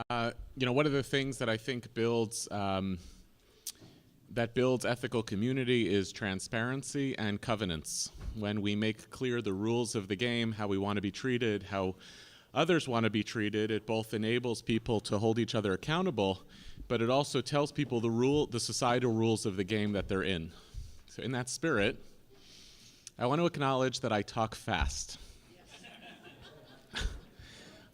One of the things that I think builds ethical community is transparency and covenants. When we make clear the rules of the game, how we want to be treated, how others want to be treated, it both enables people to hold each other accountable, but it also tells people the societal rules of the game that they're in. So in that spirit, I want to acknowledge that I talk fast.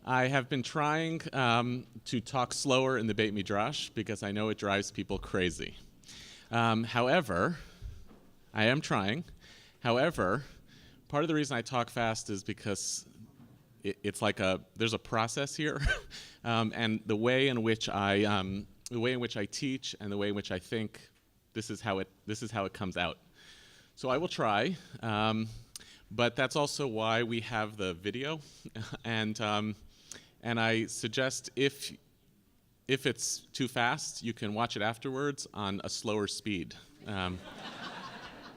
I have been trying to talk slower in the Beit Midrash because I know it drives people crazy. However, I am trying. However, part of the reason I talk fast is because it's like there's a process here, and the way in which I teach and the way in which I think, this is how it comes out. So I will try, but that's also why we have the video, and I suggest if it's too fast, you can watch it afterwards on a slower speed.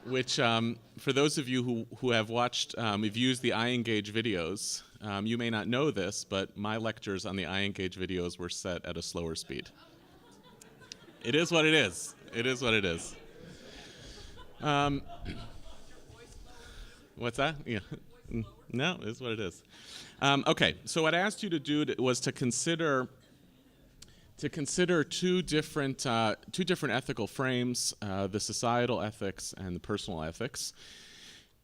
Which, for those of you who have watched, have used the iEngage videos, you may not know this, but my lectures on the iEngage videos were set at a slower speed. It is what it is. It is what it is. What's that? Yeah. No, it's what it is. Okay, so what I asked you to do was to consider two different ethical frames, the societal ethics and the personal ethics,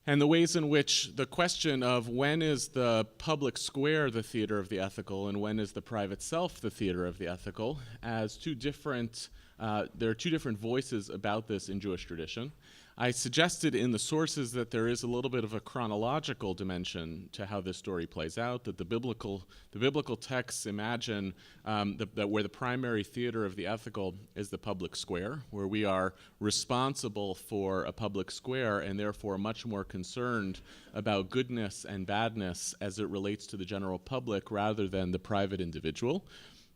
and the ways in which the question of when is the public square the theater of the ethical and when is the private self the theater of the ethical, as there are two different voices about this in Jewish tradition. I suggested in the sources that there is a little bit of a chronological dimension to how this story plays out, that the biblical texts imagine that where the primary theater of the ethical is the public square, where we are responsible for a public square and therefore much more concerned about goodness and badness as it relates to the general public rather than the private individual,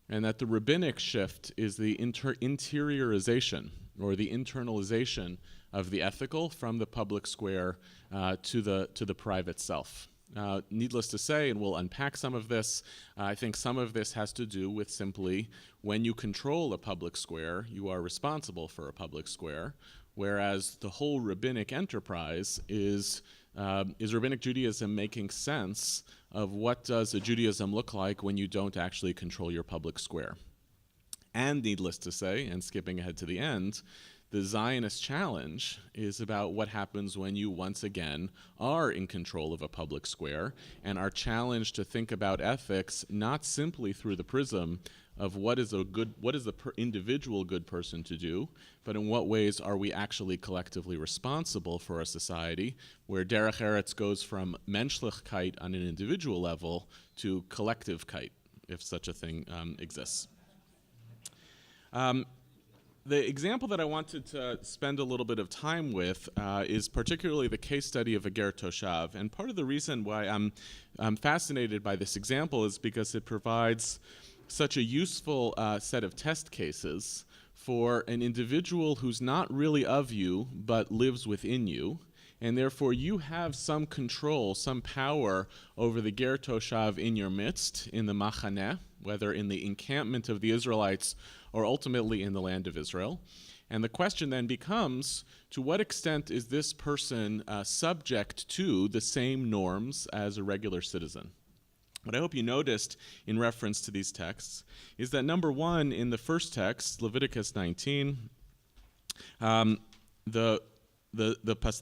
and that the rabbinic shift is the interiorization or the internalization of the ethical from the public square to the private self. Needless to say, and we'll unpack some of this, I think some of this has to do with simply when you control a public square, you are responsible for a public square, whereas the whole rabbinic enterprise is rabbinic Judaism making sense of what does a Judaism look like when you don't actually control your public square. And needless to say, and skipping ahead to the end, the Zionist challenge is about what happens when you once again are in control of a public square and are challenged to think about ethics not simply through the prism of what is the individual good person to do, but in what ways are we actually collectively responsible for a society where Derech Eretz goes from menschlichkeit on an individual level to collectivkeit, if such a thing exists. The example that I wanted to spend a little bit of time with is particularly the case study of a ger toshav. And part of the reason why I'm fascinated by this example is because it provides such a useful set of test cases for an individual who's not really of you but lives within you. And therefore you have some control, some power over the ger toshav in your midst, in the machaneh, whether in the encampment of the Israelites or ultimately in the land of Israel. And the question then becomes, to what extent is this person subject to the same norms as a regular citizen? What I hope you noticed in reference to these texts is that number one, in the first text, Leviticus 19, the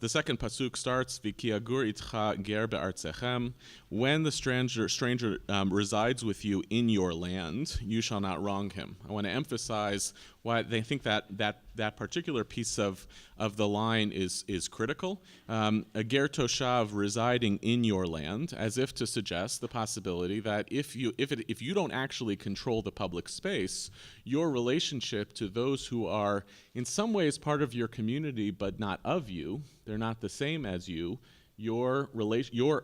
second pasuk starts, "V'ki agur itcha ger be'artzechem." When the stranger resides with you in your land, you shall not wrong him. I want to emphasize why they think that particular piece of the line is critical. A ger toshav residing in your land, as if to suggest the possibility that if you don't actually control the public space, your relationship to those who are in some ways part of your community but not of you, they're not the same as you, your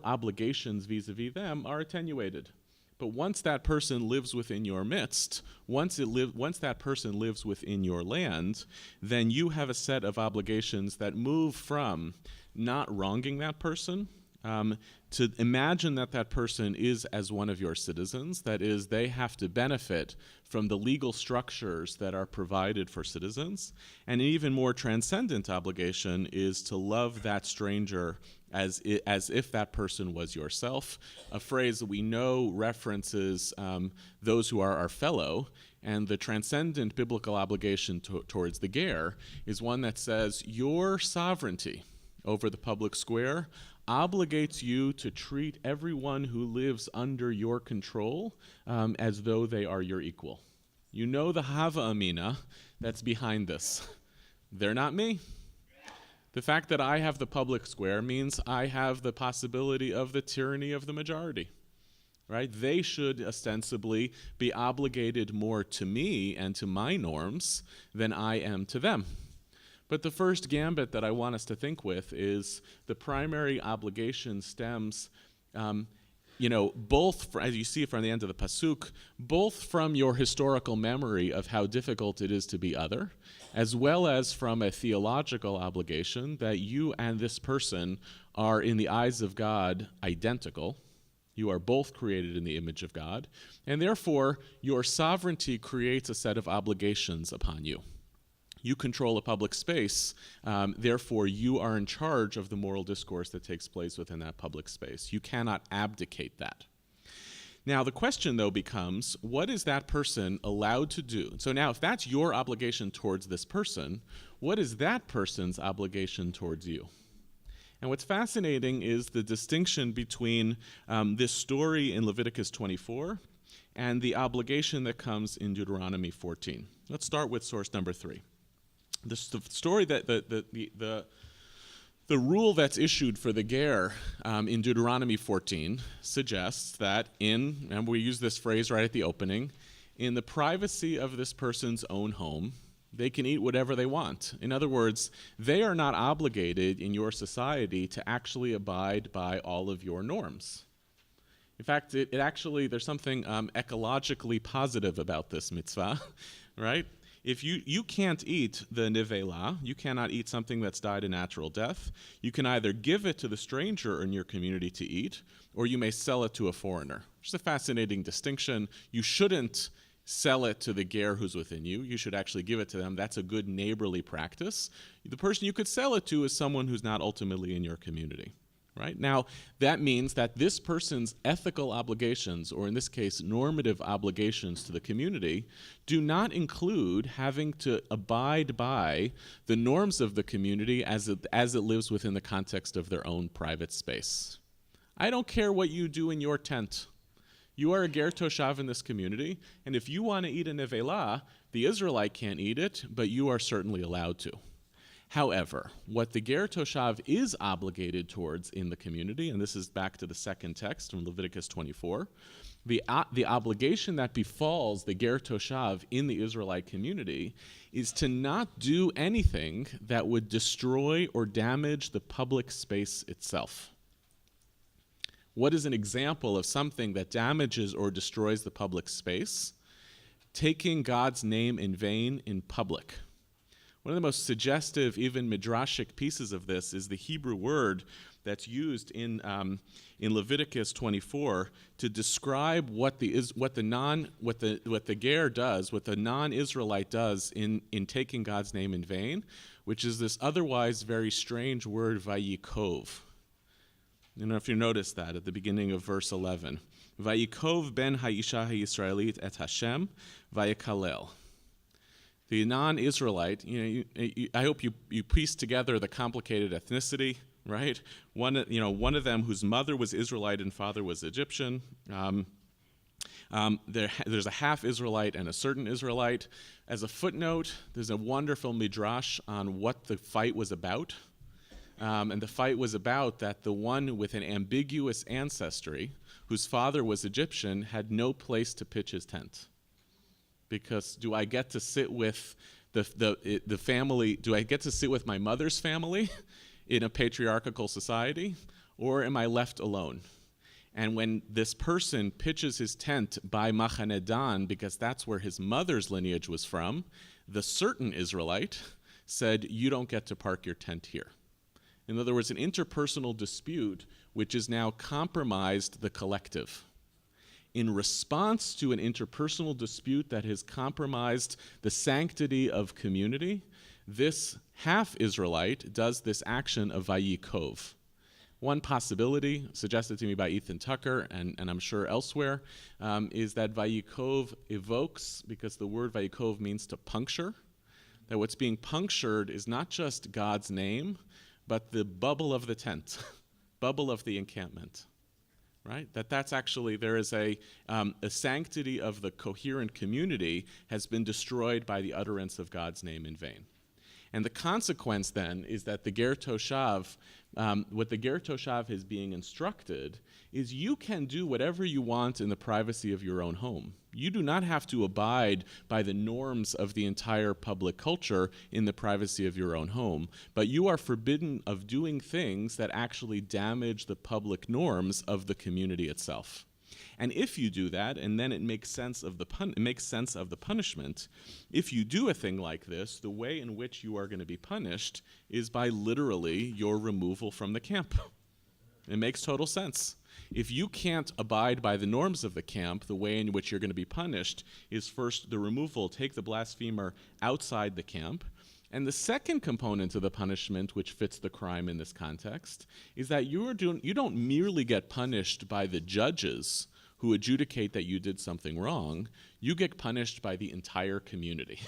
obligations vis-a-vis them are attenuated. But once that person lives within your midst, once that person lives within your land, then you have a set of obligations that move from not wronging that person to imagine that that person is as one of your citizens. That is, they have to benefit from the legal structures that are provided for citizens. And an even more transcendent obligation is to love that stranger as if that person was yourself, a phrase that we know references those who are our fellow. And the transcendent biblical obligation towards the ger is one that says your sovereignty over the public square obligates you to treat everyone who lives under your control as though they are your equal. You know the Hava Amina that's behind this. They're not me. The fact that I have the public square means I have the possibility of the tyranny of the majority. Right? They should ostensibly be obligated more to me and to my norms than I am to them. But the first gambit that I want us to think with is the primary obligation stems, both, as you see from the end of the pasuk, both from your historical memory of how difficult it is to be other, as well as from a theological obligation that you and this person are, in the eyes of God, identical. You are both created in the image of God, and therefore your sovereignty creates a set of obligations upon you. You control a public space, therefore you are in charge of the moral discourse that takes place within that public space. You cannot abdicate that. Now the question, though, becomes, what is that person allowed to do? So now if that's your obligation towards this person, what is that person's obligation towards you? And what's fascinating is the distinction between this story in Leviticus 24 and the obligation that comes in Deuteronomy 14. Let's start with source number 3. The story that the rule that's issued for the ger in Deuteronomy 14 suggests that and we use this phrase right at the opening, in the privacy of this person's own home, they can eat whatever they want. In other words, they are not obligated in your society to actually abide by all of your norms. In fact, it actually, there's something ecologically positive about this mitzvah, right? If you can't eat the nevela, you cannot eat something that's died a natural death. You can either give it to the stranger in your community to eat, or you may sell it to a foreigner, which is a fascinating distinction. You shouldn't sell it to the ger who's within you. You should actually give it to them. That's a good neighborly practice. The person you could sell it to is someone who's not ultimately in your community. Right? Now, that means that this person's ethical obligations, or in this case, normative obligations to the community, do not include having to abide by the norms of the community as it lives within the context of their own private space. I don't care what you do in your tent. You are a ger toshav in this community, and if you want to eat a nevela, the Israelite can't eat it, but you are certainly allowed to. However, what the ger toshav is obligated towards in the community, and this is back to the second text from Leviticus 24, the obligation that befalls the ger toshav in the Israelite community is to not do anything that would destroy or damage the public space itself. What is an example of something that damages or destroys the public space? Taking God's name in vain in public. One of the most suggestive, even midrashic pieces of this is the Hebrew word that's used in Leviticus 24 to describe what the ger does, what the non-Israelite does in taking God's name in vain, which is this otherwise very strange word vayikov. I don't know if you noticed that at the beginning of verse 11. Vayikov ben ha'isha ha'Yisraelit et Hashem vayikalel. The non-Israelite, I hope you piece together the complicated ethnicity, right? One of them whose mother was Israelite and father was Egyptian. There's a half Israelite and a certain Israelite. As a footnote, there's a wonderful midrash on what the fight was about. And the fight was about that the one with an ambiguous ancestry, whose father was Egyptian, had no place to pitch his tent. Because do I get to sit with the family, do I get to sit with my mother's family in a patriarchal society, or am I left alone? And when this person pitches his tent by Machane Dan, because that's where his mother's lineage was from, the certain Israelite said, you don't get to park your tent here. In other words, an interpersonal dispute which has now compromised the collective. In response to an interpersonal dispute that has compromised the sanctity of community, this half-Israelite does this action of vayikov. One possibility, suggested to me by Ethan Tucker, and I'm sure elsewhere, is that vayikov evokes, because the word vayikov means to puncture, that what's being punctured is not just God's name, but the bubble of the tent, bubble of the encampment. Right? That's actually, there is a sanctity of the coherent community has been destroyed by the utterance of God's name in vain. And the consequence then is that the Ger Toshav, what the Ger Toshav is being instructed is you can do whatever you want in the privacy of your own home. You do not have to abide by the norms of the entire public culture in the privacy of your own home, but you are forbidden of doing things that actually damage the public norms of the community itself. And if you do that, and then it makes sense of the punishment, if you do a thing like this, the way in which you are going to be punished is by literally your removal from the camp. It makes total sense. If you can't abide by the norms of the camp, the way in which you're going to be punished is first the removal, take the blasphemer outside the camp. And the second component of the punishment, which fits the crime in this context, is that you don't merely get punished by the judges who adjudicate that you did something wrong, you get punished by the entire community.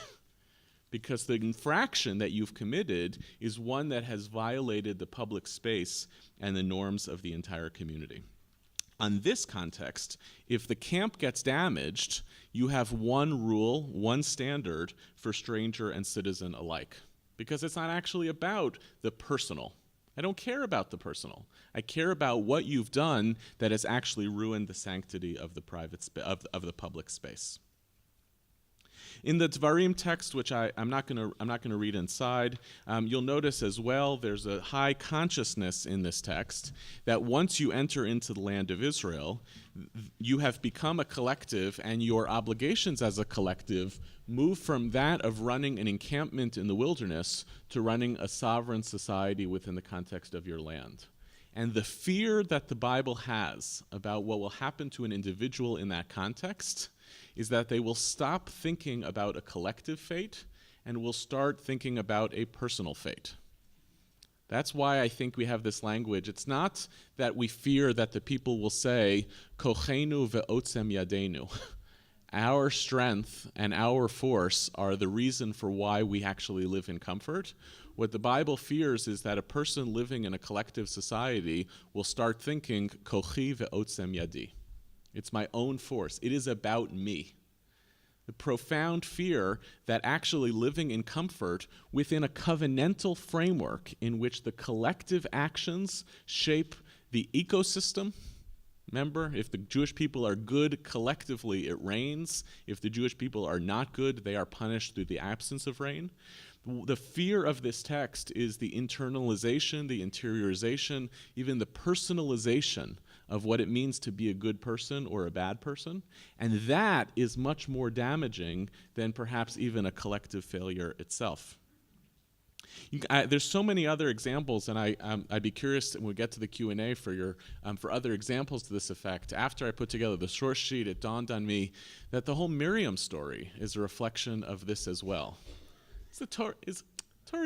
Because the infraction that you've committed is one that has violated the public space and the norms of the entire community. On this context, if the camp gets damaged, you have one rule, one standard for stranger and citizen alike. Because it's not actually about the personal. I don't care about the personal. I care about what you've done that has actually ruined the sanctity of the of the public space. In the Dvarim text, which I'm not going to read inside, you'll notice as well there's a high consciousness in this text that once you enter into the land of Israel, you have become a collective, and your obligations as a collective move from that of running an encampment in the wilderness to running a sovereign society within the context of your land. And the fear that the Bible has about what will happen to an individual in that context is that they will stop thinking about a collective fate and will start thinking about a personal fate. That's why I think we have this language. It's not that we fear that the people will say, Kochenu ve'otzem yadenu. Our strength and our force are the reason for why we actually live in comfort. What the Bible fears is that a person living in a collective society will start thinking, Kochi ve'otzem yadi. It's my own force. It is about me. The profound fear that actually living in comfort within a covenantal framework in which the collective actions shape the ecosystem. Remember, if the Jewish people are good collectively, it rains. If the Jewish people are not good, they are punished through the absence of rain. The fear of this text is the internalization, the interiorization, even the personalization of what it means to be a good person or a bad person. And that is much more damaging than perhaps even a collective failure itself. There's so many other examples, and I'd be curious when we get to the Q&A for other examples to this effect. After I put together the source sheet, it dawned on me that the whole Miriam story is a reflection of this as well. Torah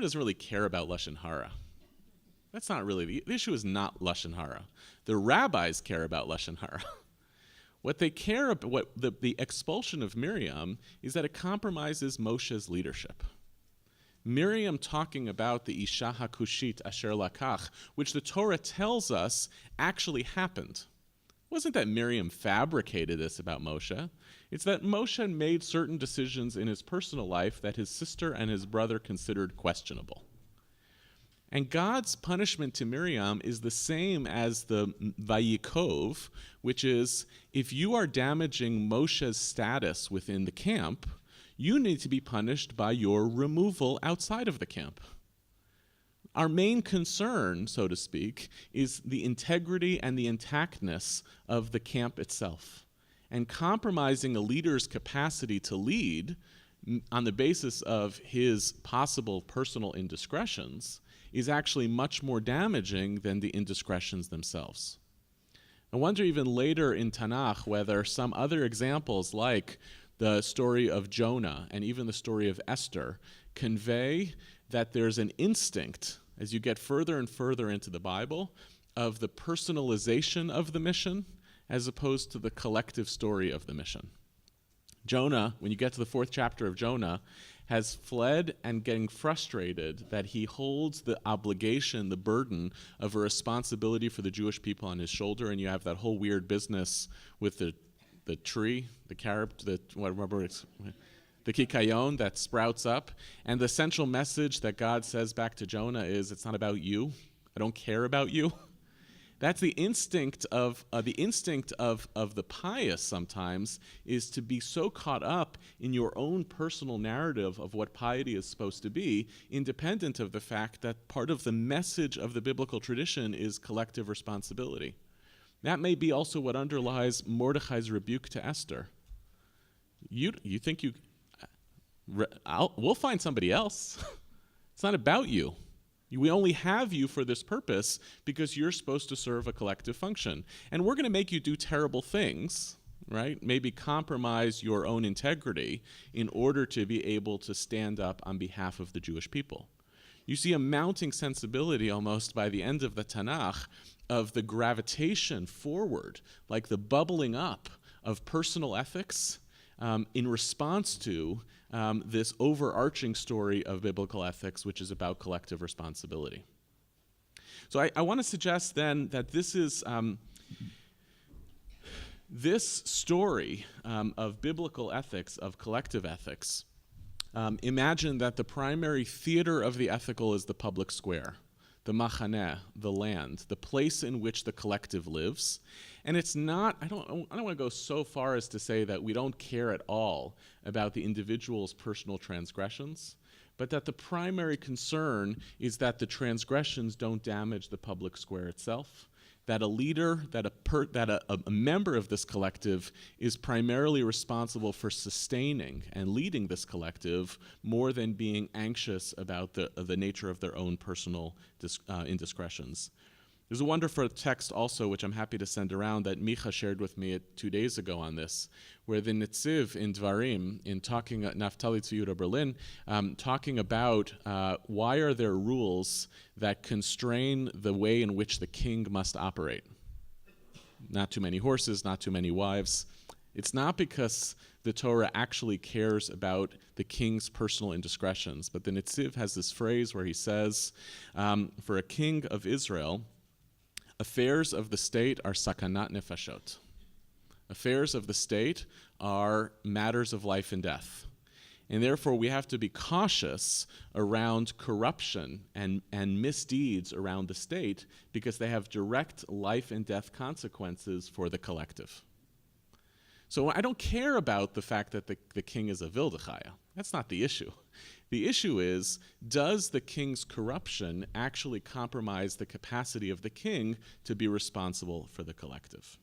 doesn't really care about Lashon Hara. That's not really, the issue is not Lashon Hara. The rabbis care about Lashon Hara. What they care about, the expulsion of Miriam is that it compromises Moshe's leadership. Miriam talking about the Isha HaKushit Asher Lakach, which the Torah tells us actually happened. It wasn't that Miriam fabricated this about Moshe. It's that Moshe made certain decisions in his personal life that his sister and his brother considered questionable. And God's punishment to Miriam is the same as the Vayikov, which is if you are damaging Moshe's status within the camp, you need to be punished by your removal outside of the camp. Our main concern, so to speak, is the integrity and the intactness of the camp itself. And compromising a leader's capacity to lead on the basis of his possible personal indiscretions is actually much more damaging than the indiscretions themselves. I wonder even later in Tanakh whether some other examples like the story of Jonah and even the story of Esther convey that there's an instinct, as you get further and further into the Bible, of the personalization of the mission as opposed to the collective story of the mission. Jonah, when you get to the 4th chapter of Jonah, has fled and getting frustrated that he holds the obligation, the burden of a responsibility for the Jewish people on his shoulder, and you have that whole weird business with the tree, the carob, the kikayon that sprouts up, and the central message that God says back to Jonah is, it's not about you. I don't care about you. That's the instinct of the pious sometimes, is to be so caught up in your own personal narrative of what piety is supposed to be, independent of the fact that part of the message of the biblical tradition is collective responsibility. That may be also what underlies Mordechai's rebuke to Esther. You think we'll find somebody else. It's not about you. We only have you for this purpose because you're supposed to serve a collective function. And we're going to make you do terrible things, right? Maybe compromise your own integrity in order to be able to stand up on behalf of the Jewish people. You see a mounting sensibility almost by the end of the Tanakh of the gravitation forward, like the bubbling up of personal ethics in response to this overarching story of biblical ethics, which is about collective responsibility. So I want to suggest then that this is this story of biblical ethics, of collective ethics. Imagine that the primary theater of the ethical is the public square, the machaneh, the land, the place in which the collective lives. And it's not, I don't want to go so far as to say that we don't care at all about the individual's personal transgressions, but that the primary concern is that the transgressions don't damage the public square itself, that a leader, that a member of this collective is primarily responsible for sustaining and leading this collective more than being anxious about the nature of their own personal indiscretions. There's a wonderful text also, which I'm happy to send around, that Micha shared with me 2 days ago on this, where the Netziv in Dvarim, in talking at Naftali Tzviuda Berlin, talking about why are there rules that constrain the way in which the king must operate. Not too many horses, not too many wives. It's not because the Torah actually cares about the king's personal indiscretions, but the Netziv has this phrase where he says, for a king of Israel, affairs of the state are sakanat nefashot. Affairs of the state are matters of life and death. And therefore, we have to be cautious around corruption and misdeeds around the state because they have direct life and death consequences for the collective. So I don't care about the fact that the king is a Vildechaya. That's not the issue. The issue is, does the king's corruption actually compromise the capacity of the king to be responsible for the collective?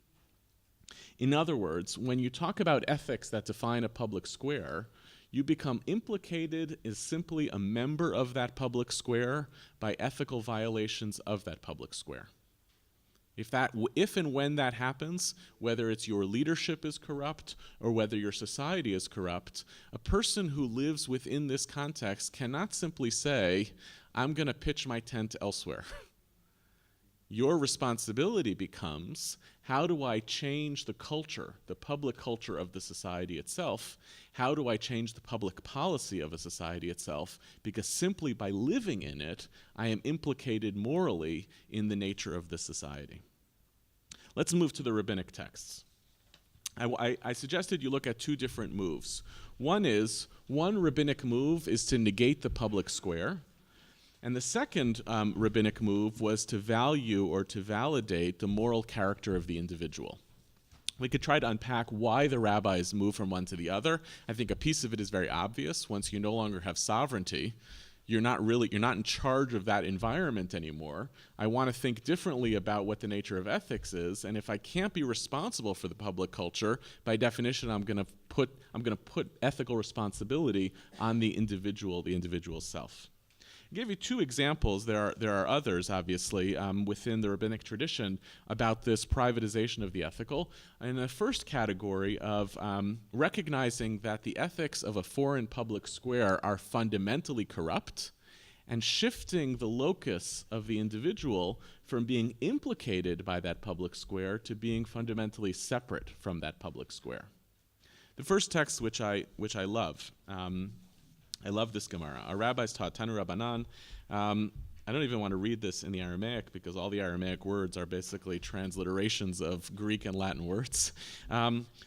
In other words, when you talk about ethics that define a public square, you become implicated as simply a member of that public square by ethical violations of that public square. If and when that happens, whether it's your leadership is corrupt or whether your society is corrupt, a person who lives within this context cannot simply say, I'm going to pitch my tent elsewhere. Your responsibility becomes, how do I change the culture, the public culture of the society itself? How do I change the public policy of a society itself? Because simply by living in it, I am implicated morally in the nature of the society. Let's move to the rabbinic texts. I suggested you look at 2 different moves. One rabbinic move is to negate the public square. And the second rabbinic move was to value or to validate the moral character of the individual. We could try to unpack why the rabbis move from one to the other. I think a piece of it is very obvious. Once you no longer have sovereignty, you're not in charge of that environment anymore. I want to think differently about what the nature of ethics is, and if I can't be responsible for the public culture, by definition, I'm going to put ethical responsibility on the individual self. I'll give you two examples. There are others, obviously, within the rabbinic tradition about this privatization of the ethical. In the first category of recognizing that the ethics of a foreign public square are fundamentally corrupt, and shifting the locus of the individual from being implicated by that public square to being fundamentally separate from that public square. The first text, which I love, I love this Gemara. Our rabbis taught Tanu Rabbanan. I don't even want to read this in the Aramaic because all the Aramaic words are basically transliterations of Greek and Latin words.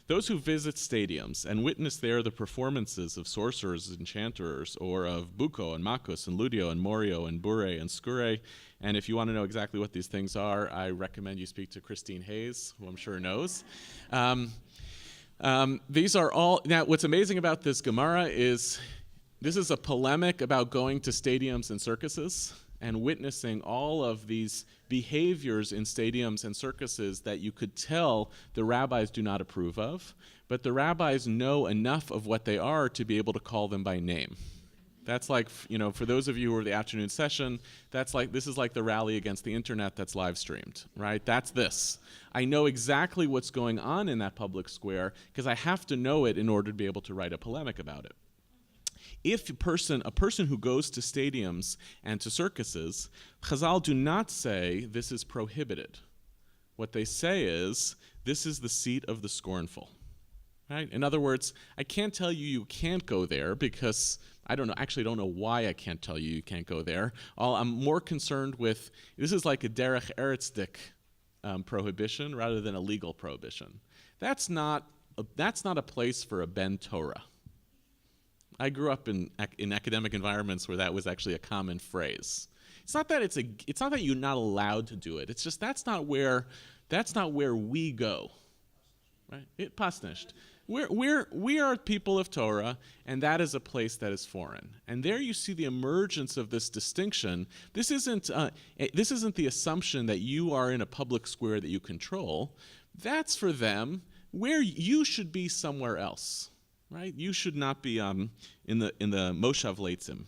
Those who visit stadiums and witness there the performances of sorcerers and enchanters, or of Buko and Makos and Ludio and Morio and Bure and Skure, and if you want to know exactly what these things are, I recommend you speak to Christine Hayes, who I'm sure knows. These are all, now what's amazing about this Gemara is this is a polemic about going to stadiums and circuses and witnessing all of these behaviors in stadiums and circuses that you could tell the rabbis do not approve of, but the rabbis know enough of what they are to be able to call them by name. That's like, for those of you who are the afternoon session, this is like the rally against the internet that's live streamed, right? That's this. I know exactly what's going on in that public square because I have to know it in order to be able to write a polemic about it. If a person who goes to stadiums and to circuses, Chazal do not say this is prohibited. What they say is this is the seat of the scornful. Right? In other words, I can't tell you can't go there because I don't know why I can't tell you can't go there. I'm more concerned with, this is like a Derech Eretz prohibition rather than a legal prohibition. That's not a place for a ben Torah. I grew up in academic environments where that was actually a common phrase. It's not that you're not allowed to do it. It's just that's not where we go, right? Pasnisht. We are people of Torah, and that is a place that is foreign. And there you see the emergence of this distinction. This isn't the assumption that you are in a public square that you control. That's for them where you should be somewhere else. Right? You should not be in the Moshav Leitzim.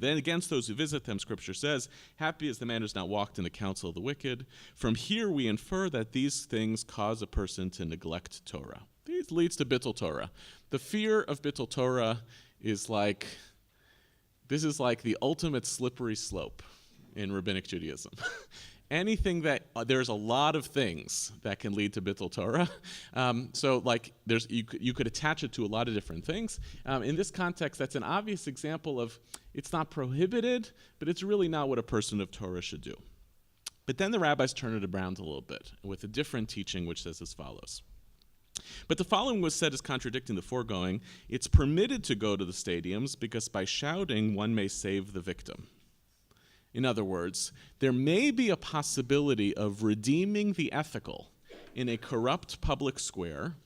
Then against those who visit them, Scripture says, happy is the man who has not walked in the counsel of the wicked. From here we infer that these things cause a person to neglect Torah. This leads to Bittul Torah. The fear of Bittul Torah is like the ultimate slippery slope in Rabbinic Judaism. Anything that there's a lot of things that can lead to Bittul Torah. You could attach it to a lot of different things. In this context, that's an obvious example of it's not prohibited, but it's really not what a person of Torah should do. But then the rabbis turn it around a little bit with a different teaching, which says as follows. But the following was said as contradicting the foregoing. It's permitted to go to the stadiums because by shouting one may save the victim. In other words, there may be a possibility of redeeming the ethical in a corrupt public square.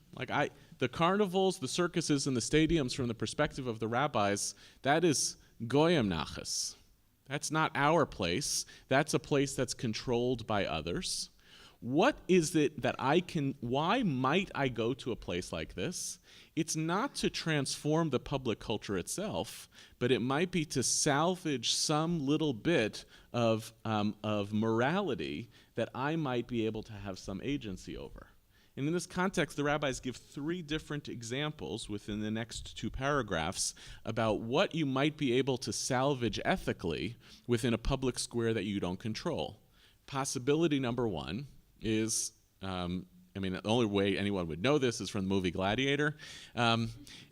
The carnivals, the circuses, and the stadiums from the perspective of the rabbis, that is goyim nachas. That's not our place. That's a place that's controlled by others. What is it that why might I go to a place like this? It's not to transform the public culture itself, but it might be to salvage some little bit of morality that I might be able to have some agency over. And in this context, the rabbis give 3 different examples within the next 2 paragraphs about what you might be able to salvage ethically within a public square that you don't control. Possibility number 1 is, the only way anyone would know this is from the movie Gladiator.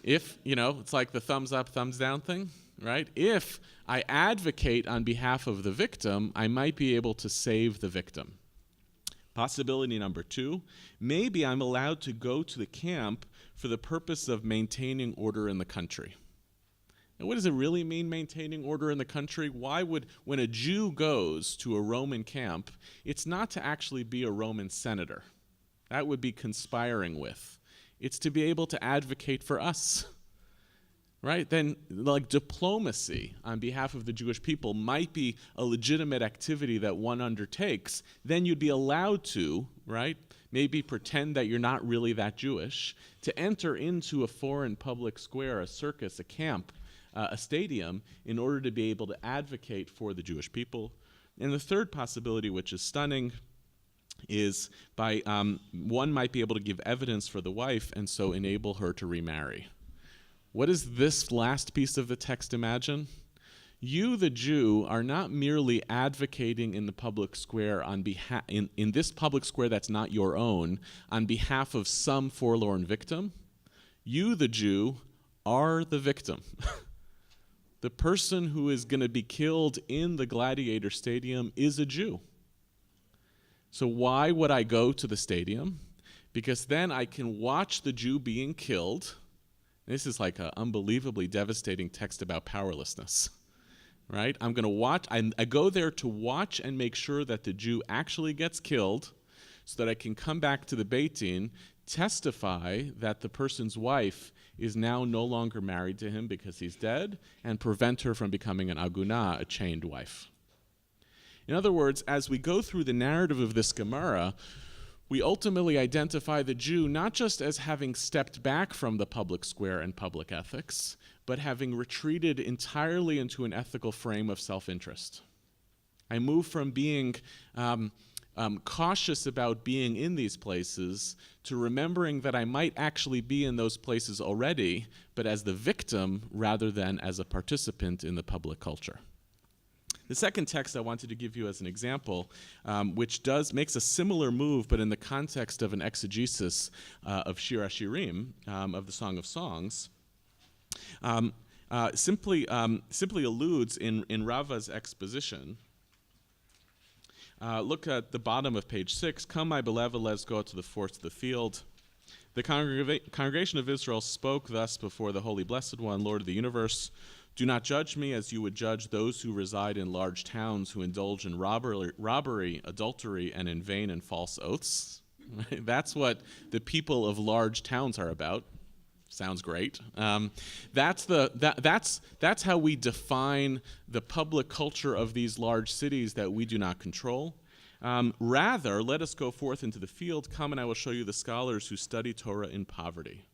It's like the thumbs up, thumbs down thing, right? If I advocate on behalf of the victim, I might be able to save the victim. Possibility number 2, maybe I'm allowed to go to the camp for the purpose of maintaining order in the country. Now, what does it really mean, maintaining order in the country? When a Jew goes to a Roman camp, it's not to actually be a Roman senator. That would be conspiring with. It's to be able to advocate for us, right? Then, diplomacy on behalf of the Jewish people might be a legitimate activity that one undertakes. Then you'd be allowed to, right, maybe pretend that you're not really that Jewish, to enter into a foreign public square, a circus, a camp, a stadium in order to be able to advocate for the Jewish people. And the third possibility, which is stunning, is by one might be able to give evidence for the wife and so enable her to remarry. What does this last piece of the text imagine? You, the Jew, are not merely advocating in the public square on behalf in this public square that's not your own on behalf of some forlorn victim. You, the Jew, are the victim. The person who is going to be killed in the gladiator stadium is a Jew. So why would I go to the stadium? Because then I can watch the Jew being killed. This is like an unbelievably devastating text about powerlessness, right? I'm going to watch. I go there to watch and make sure that the Jew actually gets killed so that I can come back to the Beit Din, testify that the person's wife is now no longer married to him because he's dead, and prevent her from becoming an aguna, a chained wife. In other words, as we go through the narrative of this Gemara, we ultimately identify the Jew not just as having stepped back from the public square and public ethics, but having retreated entirely into an ethical frame of self-interest. I move from being cautious about being in these places to remembering that I might actually be in those places already, but as the victim rather than as a participant in the public culture. The second text I wanted to give you as an example, which makes a similar move, but in the context of an exegesis of Shir HaShirim, of the Song of Songs, simply alludes in Rava's exposition. Look at the bottom of page 6. Come, my beloved, let's go to the forest of the field. The congregation of Israel spoke thus before the Holy Blessed One, Lord of the universe. Do not judge me as you would judge those who reside in large towns who indulge in robbery, adultery, and in vain and false oaths. That's what the people of large towns are about. Sounds great. That's how we define the public culture of these large cities that we do not control. Rather, let us go forth into the field. Come and I will show you the scholars who study Torah in poverty.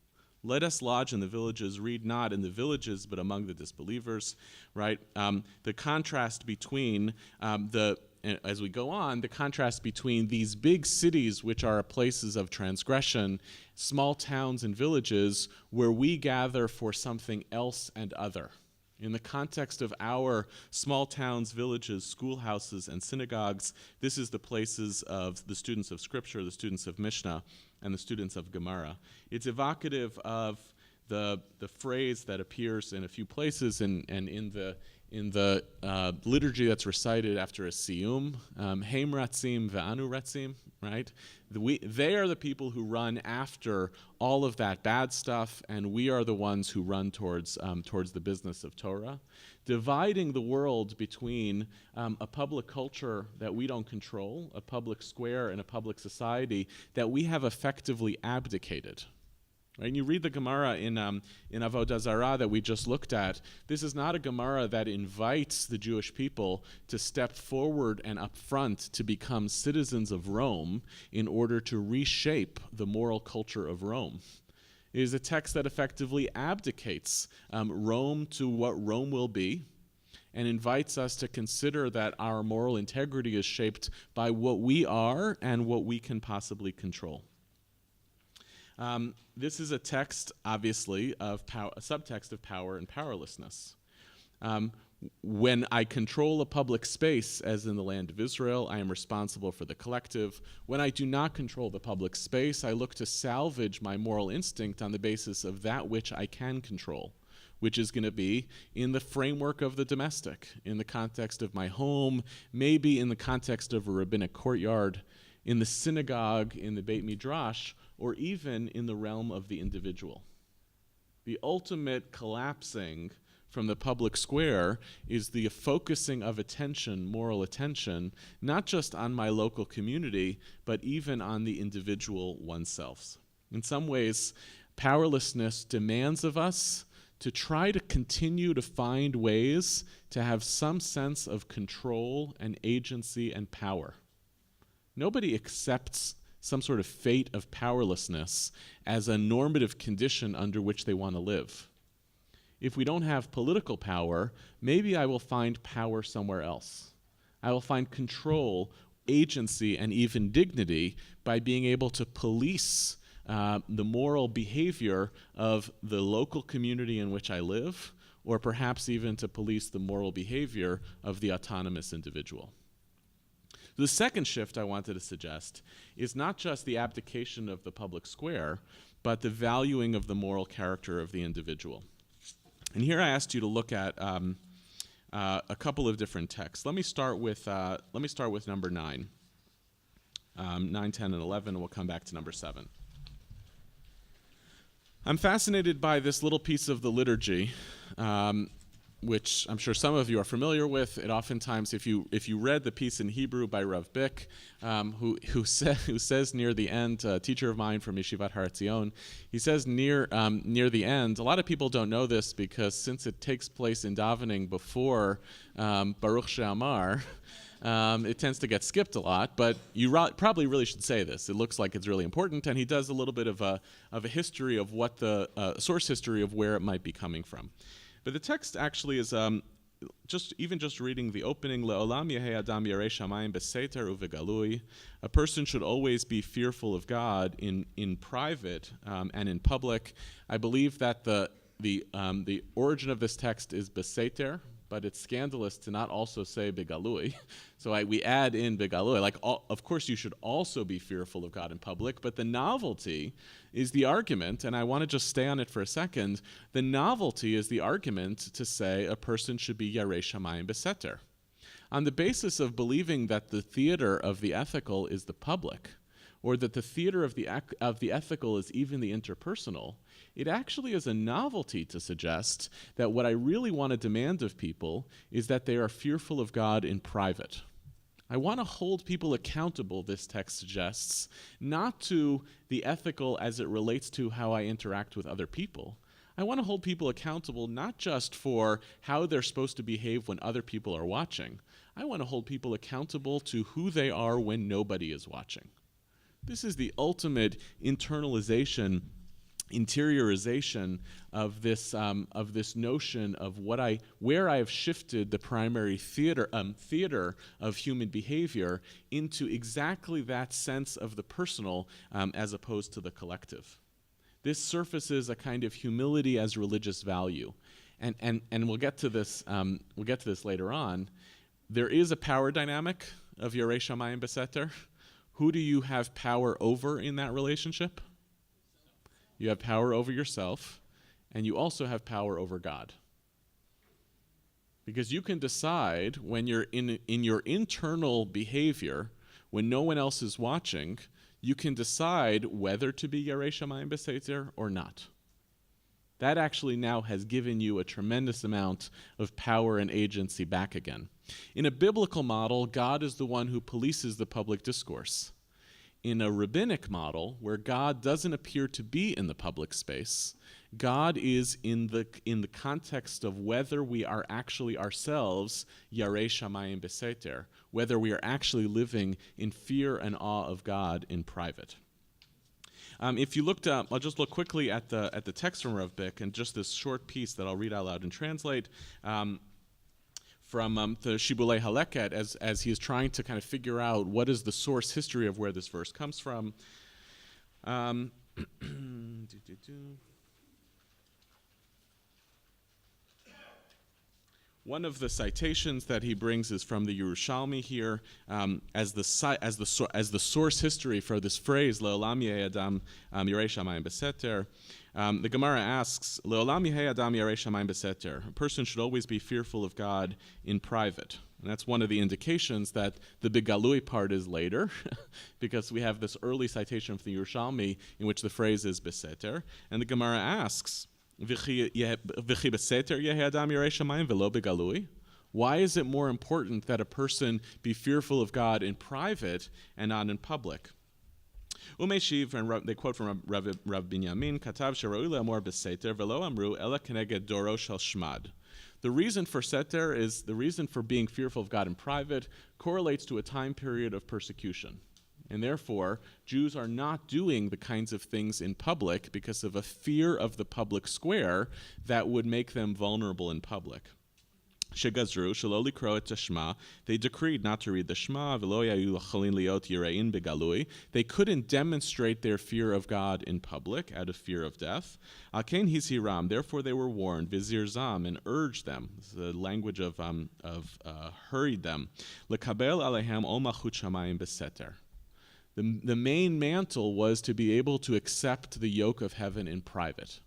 Let us lodge in the villages, read not in the villages, but among the disbelievers, right? The contrast between as we go on, the contrast between these big cities, which are places of transgression, small towns and villages, where we gather for something else and other. In the context of our small towns, villages, schoolhouses, and synagogues, this is the places of the students of Scripture, the students of Mishnah, and the students of Gemara. It's evocative of the phrase that appears in a few places and in the liturgy that's recited after a siyum, Heim ratzim ve'anu ratzim, right? They are the people who run after all of that bad stuff, and we are the ones who run towards the business of Torah, dividing the world between a public culture that we don't control, a public square, and a public society that we have effectively abdicated. Right? And you read the Gemara in Avodah Zarah that we just looked at. This is not a Gemara that invites the Jewish people to step forward and up front to become citizens of Rome in order to reshape the moral culture of Rome. It is a text that effectively abdicates Rome to what Rome will be and invites us to consider that our moral integrity is shaped by what we are and what we can possibly control. This is a text, obviously, of a subtext of power and powerlessness. When I control a public space, as in the land of Israel, I am responsible for the collective. When I do not control the public space, I look to salvage my moral instinct on the basis of that which I can control, which is going to be in the framework of the domestic, in the context of my home, maybe in the context of a rabbinic courtyard, in the synagogue, in the Beit Midrash, or even in the realm of the individual. The ultimate collapsing from the public square is the focusing of attention, moral attention, not just on my local community, but even on the individual oneself. In some ways, powerlessness demands of us to try to continue to find ways to have some sense of control and agency and power. Nobody accepts some sort of fate of powerlessness as a normative condition under which they want to live. if we don't have political power, maybe I will find power somewhere else. I will find control, agency, and even dignity by being able to police the moral behavior of the local community in which I live, or perhaps even to police the moral behavior of the autonomous individual. The second shift I wanted to suggest is not just the abdication of the public square, but the valuing of the moral character of the individual. And here I asked you to look at a couple of different texts. Let me start with number 9, 9, 10, and 11, and we'll come back to number 7. I'm fascinated by this little piece of the liturgy, which I'm sure some of you are familiar with. It oftentimes, if you read the piece in Hebrew by Rav Bick, who says near the end, a teacher of mine from Yeshivat Har Etzion, he says near the end, a lot of people don't know this because since it takes place in davening before Baruch She'amar, it tends to get skipped a lot, but you probably really should say this. It looks like it's really important, and he does a little bit of a history of what the source history of where it might be coming from. But the text actually is just reading the opening. Le'olam yehei adam yarei shamayim beseter uvegalui. A person should always be fearful of God in private and in public. I believe that the origin of this text is beseter, but it's scandalous to not also say begalui. So we add in begalui. Of course, you should also be fearful of God in public, but the novelty is the argument, and I want to just stay on it for a second. The novelty is the argument to say a person should be yarei shamayim beseter. On the basis of believing that the theater of the ethical is the public, or that the theater of the ethical is even the interpersonal, it actually is a novelty to suggest that what I really want to demand of people is that they are fearful of God in private. I want to hold people accountable, this text suggests, not to the ethical as it relates to how I interact with other people. I want to hold people accountable not just for how they're supposed to behave when other people are watching. I want to hold people accountable to who they are when nobody is watching. This is the ultimate internalization, interiorization of this notion of where I have shifted the primary theater of human behavior into exactly that sense of the personal as opposed to the collective. This surfaces a kind of humility as religious value, and we'll get to this. We'll get to this later on. There is a power dynamic of Yarei Shamayim Beseter. Who do you have power over in that relationship? You have power over yourself, and you also have power over God. Because you can decide when you're in your internal behavior, when no one else is watching, you can decide whether to be Yarei Shamayim Beseter or not. That actually now has given you a tremendous amount of power and agency back again. In a biblical model, God is the one who polices the public discourse. In a rabbinic model, where God doesn't appear to be in the public space, God is in the context of whether we are actually ourselves Yarei Shamayim Beseter, whether we are actually living in fear and awe of God in private. If you looked up, I'll just look quickly at the text from Rav Bick and just this short piece that I'll read out loud and translate from the Shibulei Haleket as he is trying to kind of figure out what is the source history of where this verse comes from. One of the citations that he brings is from the Yerushalmi here, as the source history for this phrase Le'olam yehei adam yarei shamayim beseter. The Gemara asks, Le'olam yehei adam yarei shamayim beseter. A person should always be fearful of God in private. And that's one of the indications that the Begalui part is later, because we have this early citation from the Yerushalmi in which the phrase is beseter. And the Gemara asks, why is it more important that a person be fearful of God in private and not in public? Umeshiv, and they quote from Rav Binyamin, Katav she'ra'u le'amor beseter velo amru ela keneged doro shel shmad. The reason for seter is the reason for being fearful of God in private correlates to a time period of persecution. And therefore, Jews are not doing the kinds of things in public because of a fear of the public square that would make them vulnerable in public. Shegazru, shelo likro et Shema, they decreed not to read the Shema, v'lo yayu lachalin liot yirein begalui. They couldn't demonstrate their fear of God in public out of fear of death. Alkein hiziram, therefore they were warned, vizirzam, and urged them. This is the language of hurried them. Lekabel alehem ol malchut shamayim beseter. The main mantle was to be able to accept the yoke of heaven in private.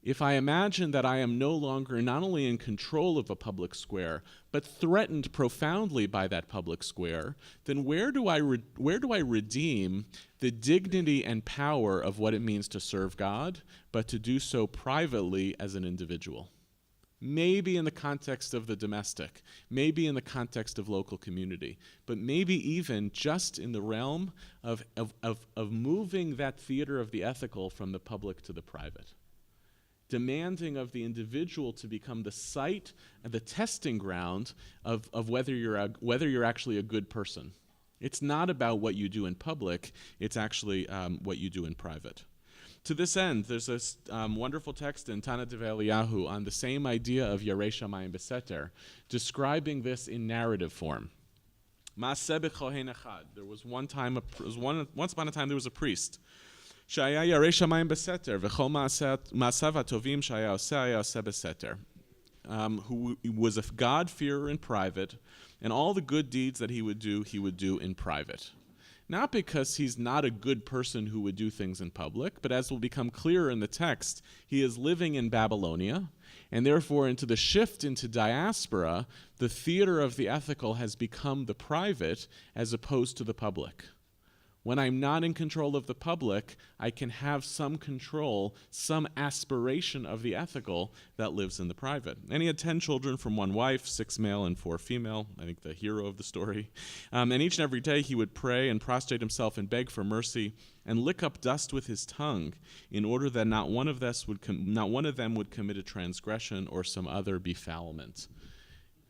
If I imagine that I am no longer not only in control of a public square, but threatened profoundly by that public square, then where do I redeem the dignity and power of what it means to serve God, but to do so privately as an individual? Maybe in the context of the domestic, maybe in the context of local community, but maybe even just in the realm of moving that theater of the ethical from the public to the private. Demanding of the individual to become the site and the testing ground of whether you're actually a good person. It's not about what you do in public, it's actually what you do in private. To this end, there's this wonderful text in Tana Dev Eliyahu on the same idea of Yarei Shamayim Beseter, describing this in narrative form. There was once upon a time there was a priest. Shaya Yarei Shamayim Beseter, v'chol ma'asav hatovim shaya oseh beseter, who was a God-fearer in private, and all the good deeds that he would do in private. Not because he's not a good person who would do things in public, but as will become clearer in the text, he is living in Babylonia, and therefore into the shift into diaspora, the theater of the ethical has become the private as opposed to the public. When I'm not in control of the public, I can have some control, some aspiration of the ethical that lives in the private. And he had 10 children from one wife, 6 male and 4 female, I think the hero of the story. And each and every day he would pray and prostrate himself and beg for mercy and lick up dust with his tongue in order that not one of them would commit a transgression or some other befoulment.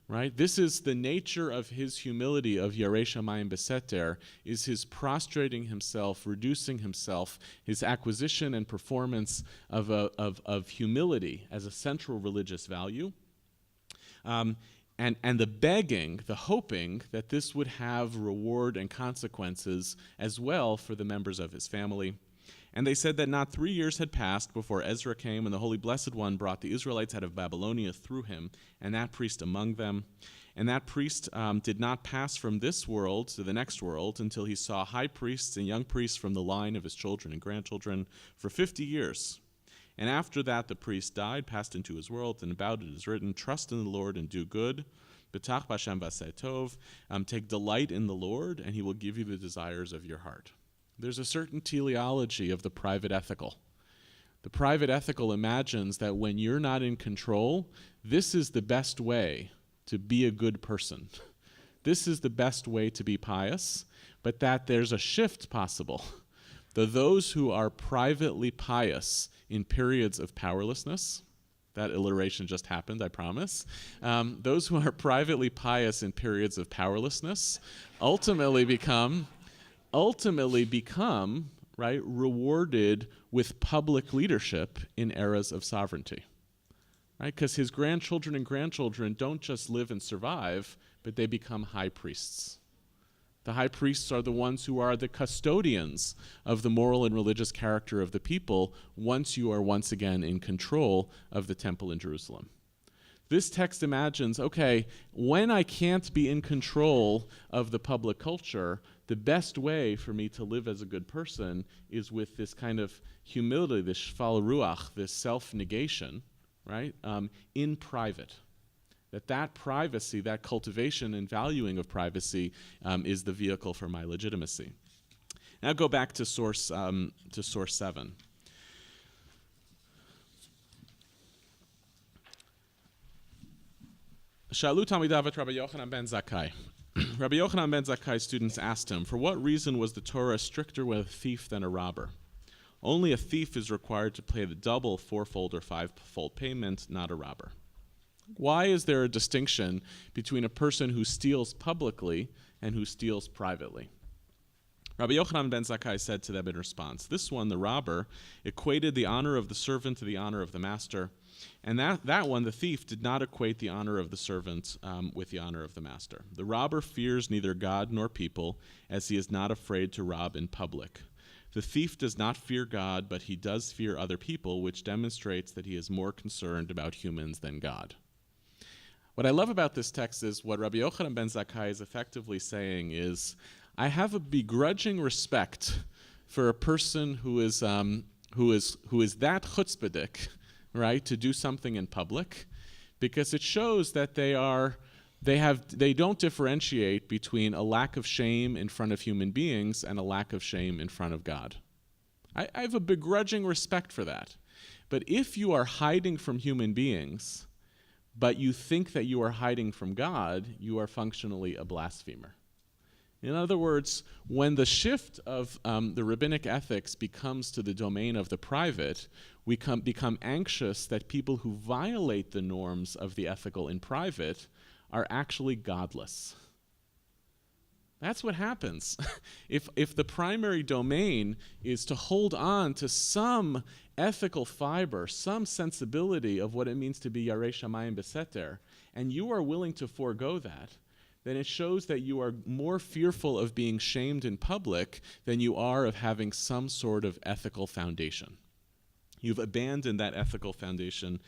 Right? This is the nature of his humility of Yarei Shamayim Beseter, is his prostrating himself, reducing himself, his acquisition and performance of humility as a central religious value, and the begging, the hoping that this would have reward and consequences as well for the members of his family. And they said that not 3 years had passed before Ezra came, and the Holy Blessed One brought the Israelites out of Babylonia through him, and that priest among them. And that priest did not pass from this world to the next world until he saw high priests and young priests from the line of his children and grandchildren for 50 years. And after that the priest died, passed into his world, and about it is written, trust in the Lord and do good. B'tach b'Hashem v'aseh tov. Take delight in the Lord, and he will give you the desires of your heart. There's a certain teleology of the private ethical. The private ethical imagines that when you're not in control, this is the best way to be a good person. This is the best way to be pious, but that there's a shift possible. Those who are privately pious in periods of powerlessness, that alliteration just happened, I promise. Those who are privately pious in periods of powerlessness ultimately become right, rewarded with public leadership in eras of sovereignty. Right? Because his grandchildren and grandchildren don't just live and survive, but they become high priests. The high priests are the ones who are the custodians of the moral and religious character of the people once you are once again in control of the temple in Jerusalem. This text imagines, okay, when I can't be in control of the public culture, the best way for me to live as a good person is with this kind of humility, this shval ruach, this self-negation, right, in private. That privacy, that cultivation and valuing of privacy is the vehicle for my legitimacy. Now go back to source 7. Shalu Talmidav et Rabbi Yochanan ben Zakkai. Rabbi Yochanan ben Zakkai's students asked him, for what reason was the Torah stricter with a thief than a robber? Only a thief is required to pay the double, 4-fold, or 5-fold payment, not a robber. Why is there a distinction between a person who steals publicly and who steals privately? Rabbi Yochanan ben Zakkai said to them in response, "This one, the robber, equated the honor of the servant to the honor of the master, and that one, the thief, did not equate the honor of the servant with the honor of the master. The robber fears neither God nor people, as he is not afraid to rob in public. The thief does not fear God, but he does fear other people, which demonstrates that he is more concerned about humans than God." What I love about this text is what Rabbi Yochanan ben Zakkai is effectively saying is, I have a begrudging respect for a person who is that chutzpahdik, right, to do something in public, because it shows that they don't differentiate between a lack of shame in front of human beings and a lack of shame in front of God. I have a begrudging respect for that. But if you are hiding from human beings, but you think that you are hiding from God, you are functionally a blasphemer. In other words, when the shift of the rabbinic ethics becomes to the domain of the private, we become anxious that people who violate the norms of the ethical in private are actually godless. That's what happens. If the primary domain is to hold on to some ethical fiber, some sensibility of what it means to be Yarei Shamayim Beseter, and you are willing to forego that, then it shows that you are more fearful of being shamed in public than you are of having some sort of ethical foundation. You've abandoned that ethical foundation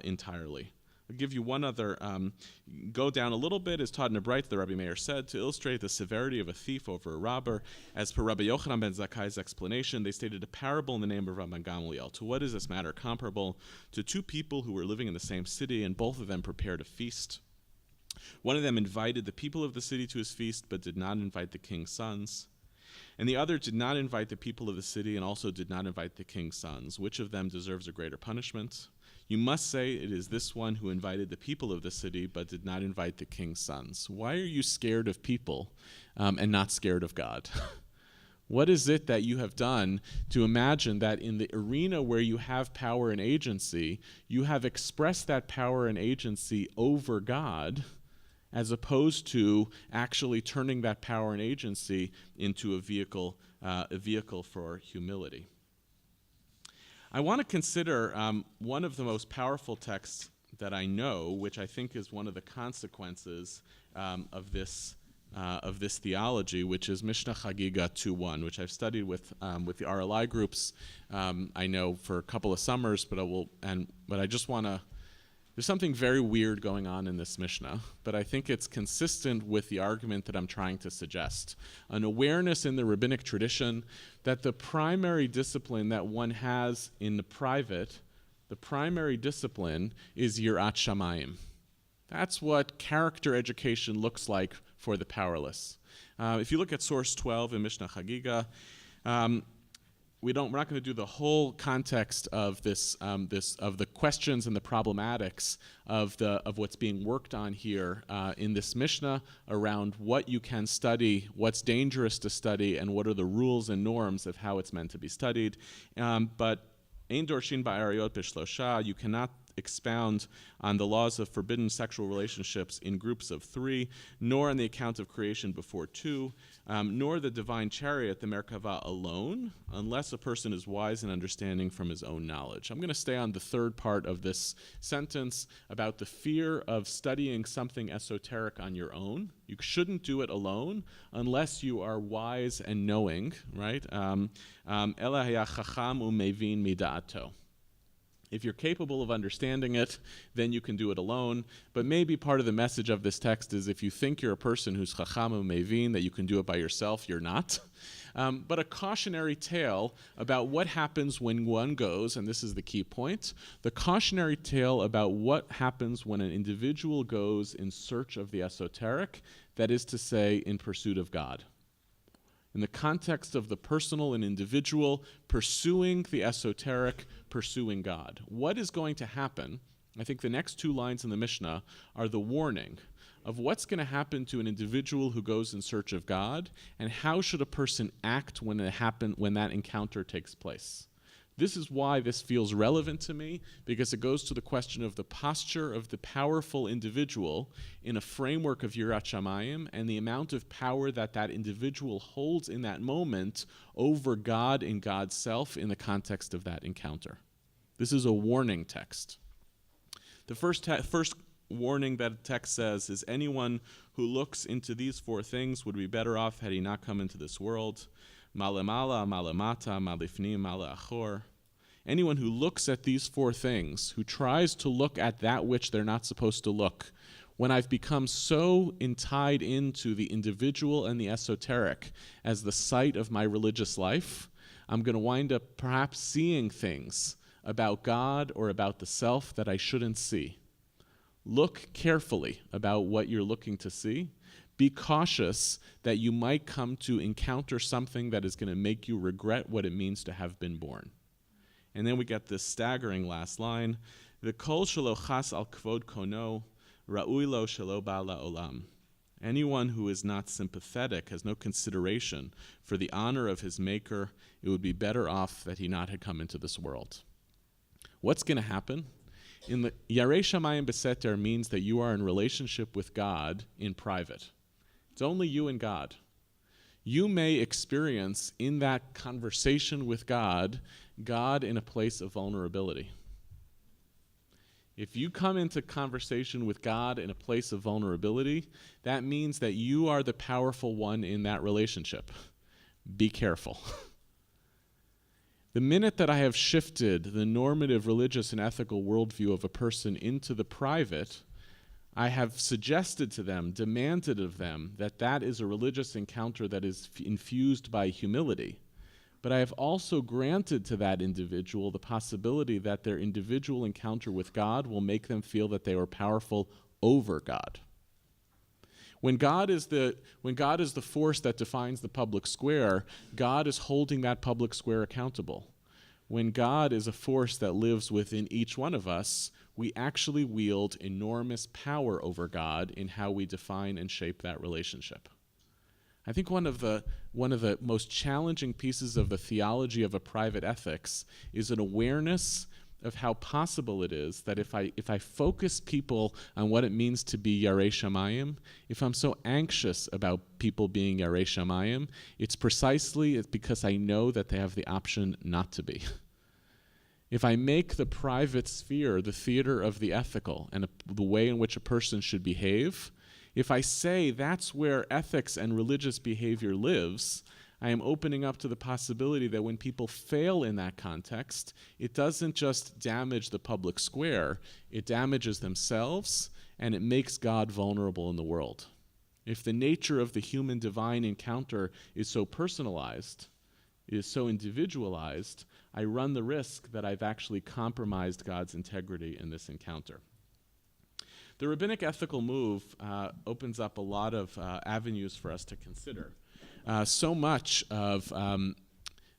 entirely. I'll give you one other, go down a little bit, as Todd Nebright, the Rebbe Meir, said, to illustrate the severity of a thief over a robber. As per Rabbi Yochanan ben Zakkai's explanation, they stated a parable in the name of Rabban Gamliel. To what is this matter comparable? To two people who were living in the same city, and both of them prepared a feast. One of them invited the people of the city to his feast, but did not invite the king's sons. And the other did not invite the people of the city, and also did not invite the king's sons. Which of them deserves a greater punishment? You must say it is this one who invited the people of the city, but did not invite the king's sons. Why are you scared of people and not scared of God? What is it that you have done to imagine that in the arena where you have power and agency, you have expressed that power and agency over God, as opposed to actually turning that power and agency into a vehicle for humility? I want to consider one of the most powerful texts that I know, which I think is one of the consequences of this theology, which is Mishnah Chagiga 2:1, which I've studied with the RLI groups. I know for a couple of summers, but I just want to. There's something very weird going on in this Mishnah, but I think it's consistent with the argument that I'm trying to suggest. An awareness in the rabbinic tradition that the primary discipline that one has in the private, the primary discipline is Yirat Shamayim. That's what character education looks like for the powerless. If you look at source 12 in Mishnah Chagiga, we're not going to do the whole context of of the questions and the problematics of what's being worked on here in this Mishnah around what you can study, what's dangerous to study, and what are the rules and norms of how it's meant to be studied. But Ein Dorshin Ba'arayot Bishlosha, you cannot expound on the laws of forbidden sexual relationships in groups of 3, nor on the account of creation before 2, nor the divine chariot, the Merkava, alone, unless a person is wise and understanding from his own knowledge. I'm going to stay on the third part of this sentence about the fear of studying something esoteric on your own. You shouldn't do it alone unless you are wise and knowing, right? Ela haya chacham u'mevin mida'ato. If you're capable of understanding it, then you can do it alone. But maybe part of the message of this text is if you think you're a person who's chacham u'mevin, that you can do it by yourself, you're not. But a cautionary tale about what happens when one goes, and this is the key point, the cautionary tale about what happens when an individual goes in search of the esoteric, that is to say, in pursuit of God. In the context of the personal and individual, pursuing the esoteric, pursuing God. What is going to happen? I think the next 2 lines in the Mishnah are the warning of what's going to happen to an individual who goes in search of God, and how should a person act when that encounter takes place. This is why this feels relevant to me, because it goes to the question of the posture of the powerful individual in a framework of Yirat Shamayim and the amount of power that that individual holds in that moment over God and God's self in the context of that encounter. This is a warning text. The first warning that the text says is, anyone who looks into these four things would be better off had he not come into this world. Malemala, malemata, malifnim, maleachor. Anyone who looks at these four things, who tries to look at that which they're not supposed to look, when I've become so tied into the individual and the esoteric as the site of my religious life, I'm going to wind up perhaps seeing things about God or about the self that I shouldn't see. Look carefully about what you're looking to see. Be cautious that you might come to encounter something that is going to make you regret what it means to have been born. And then we get this staggering last line, V'kol shelo chas al kvod kono, ra'ui lo shelo ba la'olam. Anyone who is not sympathetic, has no consideration for the honor of his maker, it would be better off that he not had come into this world. What's going to happen? In the Yarei Shamayim Beseter means that you are in relationship with God in private. It's only you and God. You may experience in that conversation with God, God in a place of vulnerability. If you come into conversation with God in a place of vulnerability, that means that you are the powerful one in that relationship. Be careful. The minute that I have shifted the normative religious and ethical worldview of a person into the private, I have suggested to them, demanded of them, that that is a religious encounter that is infused by humility. But I have also granted to that individual the possibility that their individual encounter with God will make them feel that they are powerful over God. When God is the force that defines the public square, God is holding that public square accountable. When God is a force that lives within each one of us, we actually wield enormous power over God in how we define and shape that relationship. I think one of the most challenging pieces of the theology of a private ethics is an awareness of how possible it is that if I focus people on what it means to be Yarei Shamayim, if I'm so anxious about people being Yarei Shamayim, it's because I know that they have the option not to be. If I make the private sphere the theater of the ethical and the way in which a person should behave, if I say that's where ethics and religious behavior lives, I am opening up to the possibility that when people fail in that context, it doesn't just damage the public square, it damages themselves, and it makes God vulnerable in the world. If the nature of the human-divine encounter is so personalized, is so individualized, I run the risk that I've actually compromised God's integrity in this encounter. The rabbinic ethical move opens up a lot of avenues for us to consider. So much of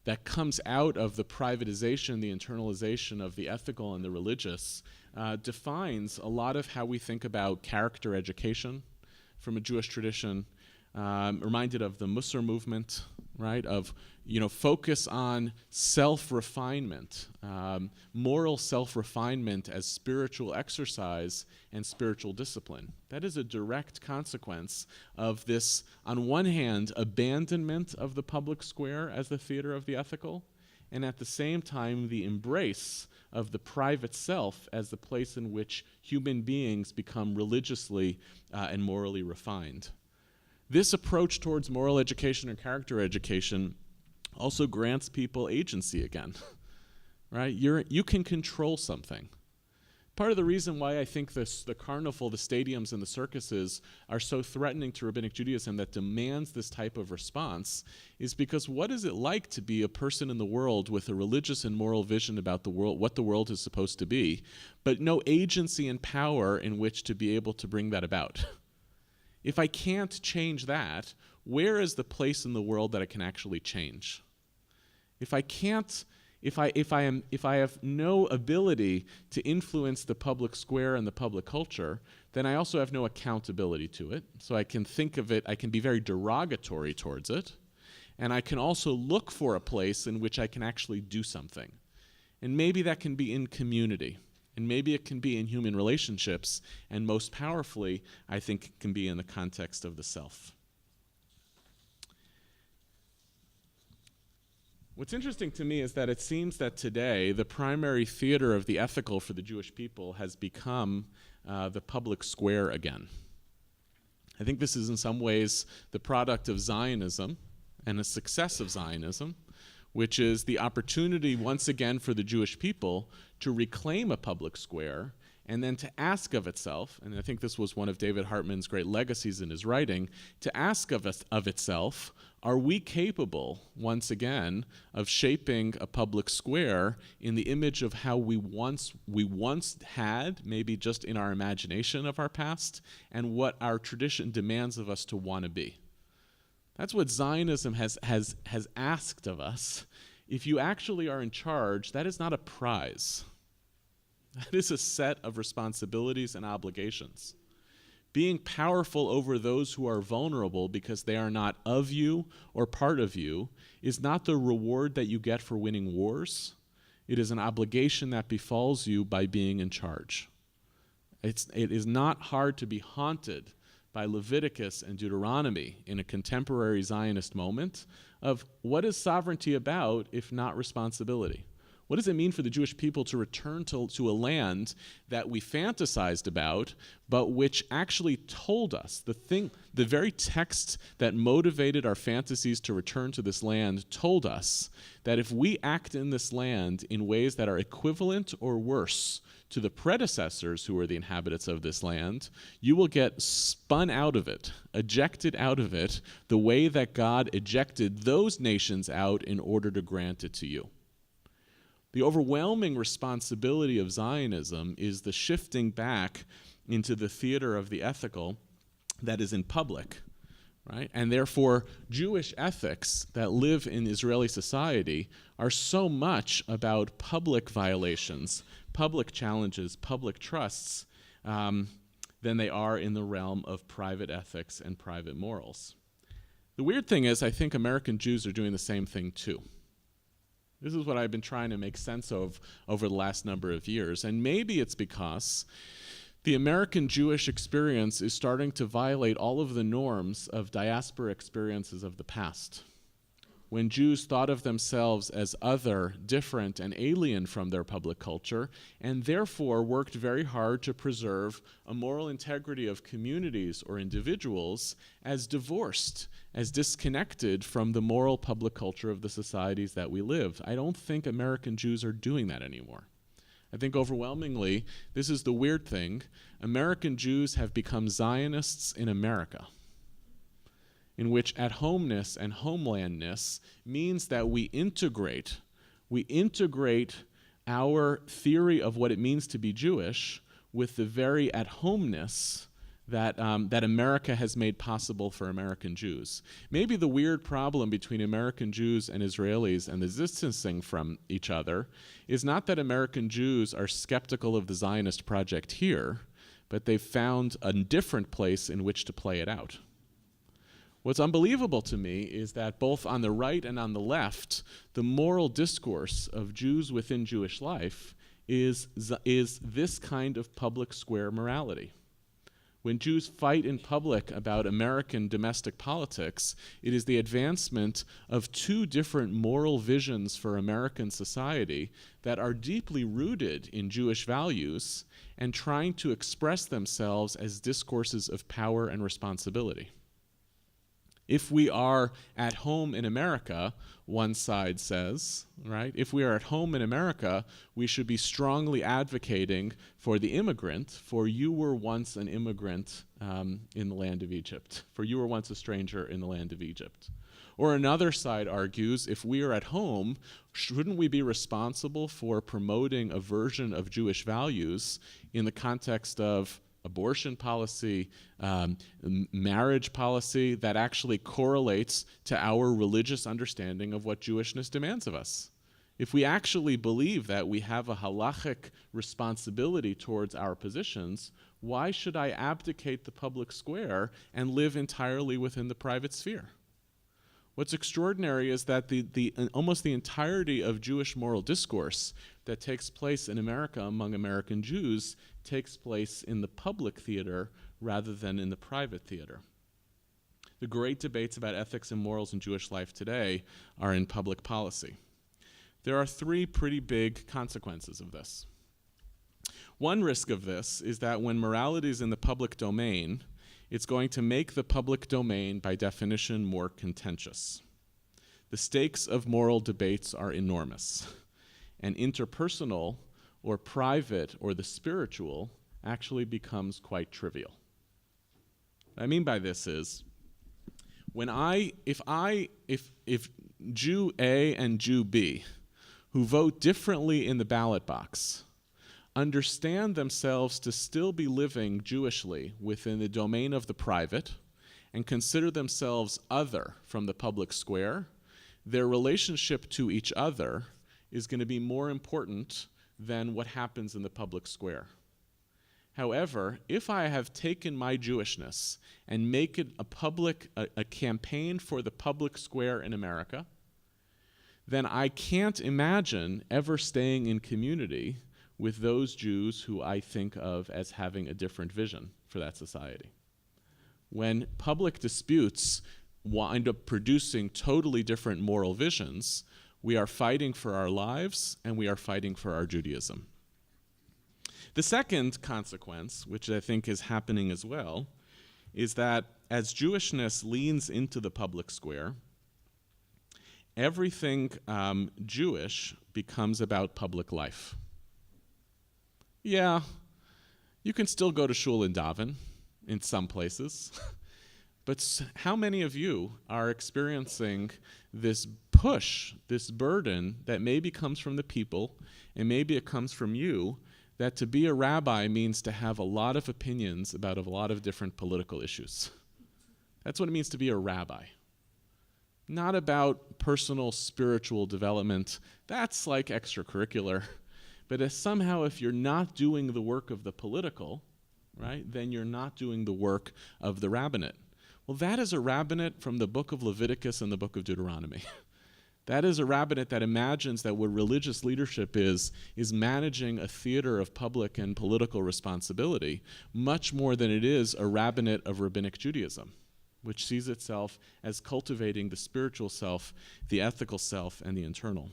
that comes out of the privatization, the internalization of the ethical and the religious defines a lot of how we think about character education from a Jewish tradition. Reminded of the Musar movement, right? Of focus on self-refinement, moral self-refinement as spiritual exercise and spiritual discipline. That is a direct consequence of this, on one hand, abandonment of the public square as the theater of the ethical, and at the same time, the embrace of the private self as the place in which human beings become religiously and morally refined. This approach towards moral education and character education also grants people agency again, right? You can control something. Part of the reason why I think the carnival, the stadiums, and the circuses are so threatening to rabbinic Judaism that demands this type of response is because what is it like to be a person in the world with a religious and moral vision about the world, what the world is supposed to be, but no agency and power in which to be able to bring that about? If I can't change that, where is the place in the world that I can actually change? If I have no ability to influence the public square and the public culture, then I also have no accountability to it. So I can think of it, I can be very derogatory towards it, and I can also look for a place in which I can actually do something. And maybe that can be in community. And maybe it can be in human relationships. And most powerfully, I think it can be in the context of the self. What's interesting to me is that it seems that today the primary theater of the ethical for the Jewish people has become the public square again. I think this is in some ways the product of Zionism and a success of Zionism, which is the opportunity once again for the Jewish people to reclaim a public square and then to ask of itself, and I think this was one of David Hartman's great legacies in his writing, to ask of itself, are we capable, once again, of shaping a public square in the image of how we once had, maybe just in our imagination of our past, and what our tradition demands of us to want to be? That's what Zionism has asked of us. If you actually are in charge, that is not a prize. That is a set of responsibilities and obligations. Being powerful over those who are vulnerable because they are not of you or part of you is not the reward that you get for winning wars. It is an obligation that befalls you by being in charge. It is not hard to be haunted by Leviticus and Deuteronomy in a contemporary Zionist moment of what is sovereignty about if not responsibility? What does it mean for the Jewish people to return to a land that we fantasized about, but which actually told us, the very text that motivated our fantasies to return to this land told us that if we act in this land in ways that are equivalent or worse to the predecessors who were the inhabitants of this land, you will get spun out of it, ejected out of it, the way that God ejected those nations out in order to grant it to you. The overwhelming responsibility of Zionism is the shifting back into the theater of the ethical that is in public, right? And therefore, Jewish ethics that live in Israeli society are so much about public violations, public challenges, public trusts, than they are in the realm of private ethics and private morals. The weird thing is, I think American Jews are doing the same thing too. This is what I've been trying to make sense of over the last number of years. And maybe it's because the American Jewish experience is starting to violate all of the norms of diaspora experiences of the past. When Jews thought of themselves as other, different, and alien from their public culture, and therefore worked very hard to preserve a moral integrity of communities or individuals as divorced, as disconnected from the moral public culture of the societies that we live. I don't think American Jews are doing that anymore. I think overwhelmingly, this is the weird thing, American Jews have become Zionists in America, in which at-homeness and homelandness means that we integrate our theory of what it means to be Jewish with the very at-homeness that America has made possible for American Jews. Maybe the weird problem between American Jews and Israelis and the distancing from each other is not that American Jews are skeptical of the Zionist project here, but they've found a different place in which to play it out. What's unbelievable to me is that both on the right and on the left, the moral discourse of Jews within Jewish life is this kind of public square morality. When Jews fight in public about American domestic politics, it is the advancement of two different moral visions for American society that are deeply rooted in Jewish values and trying to express themselves as discourses of power and responsibility. If we are at home in America, one side says, right? If we are at home in America, we should be strongly advocating for the immigrant, for you were once an immigrant in the land of Egypt, for you were once a stranger in the land of Egypt. Or another side argues, if we are at home, shouldn't we be responsible for promoting a version of Jewish values in the context of abortion policy, marriage policy that actually correlates to our religious understanding of what Jewishness demands of us? If we actually believe that we have a halachic responsibility towards our positions, why should I abdicate the public square and live entirely within the private sphere? What's extraordinary is that almost the entirety of Jewish moral discourse that takes place in America among American Jews takes place in the public theater rather than in the private theater. The great debates about ethics and morals in Jewish life today are in public policy. There are three pretty big consequences of this. One risk of this is that when morality is in the public domain, it's going to make the public domain, by definition, more contentious. The stakes of moral debates are enormous, and interpersonal or private or the spiritual actually becomes quite trivial. What I mean by this is, if Jew A and Jew B, who vote differently in the ballot box, understand themselves to still be living Jewishly within the domain of the private and consider themselves other from the public square, their relationship to each other is going to be more important than what happens in the public square. However, if I have taken my Jewishness and make it a campaign for the public square in America, then I can't imagine ever staying in community with those Jews who I think of as having a different vision for that society. When public disputes wind up producing totally different moral visions, we are fighting for our lives and we are fighting for our Judaism. The second consequence, which I think is happening as well, is that as Jewishness leans into the public square, everything Jewish becomes about public life. Yeah, you can still go to shul and daven in some places, but how many of you are experiencing this push, this burden that maybe comes from the people, and maybe it comes from you, that to be a rabbi means to have a lot of opinions about a lot of different political issues? That's what it means to be a rabbi. Not about personal spiritual development. That's like extracurricular. But if you're not doing the work of the political, right, then you're not doing the work of the rabbinate. Well, that is a rabbinate from the book of Leviticus and the book of Deuteronomy. That is a rabbinate that imagines that what religious leadership is managing a theater of public and political responsibility much more than it is a rabbinate of Rabbinic Judaism, which sees itself as cultivating the spiritual self, the ethical self, and the internal.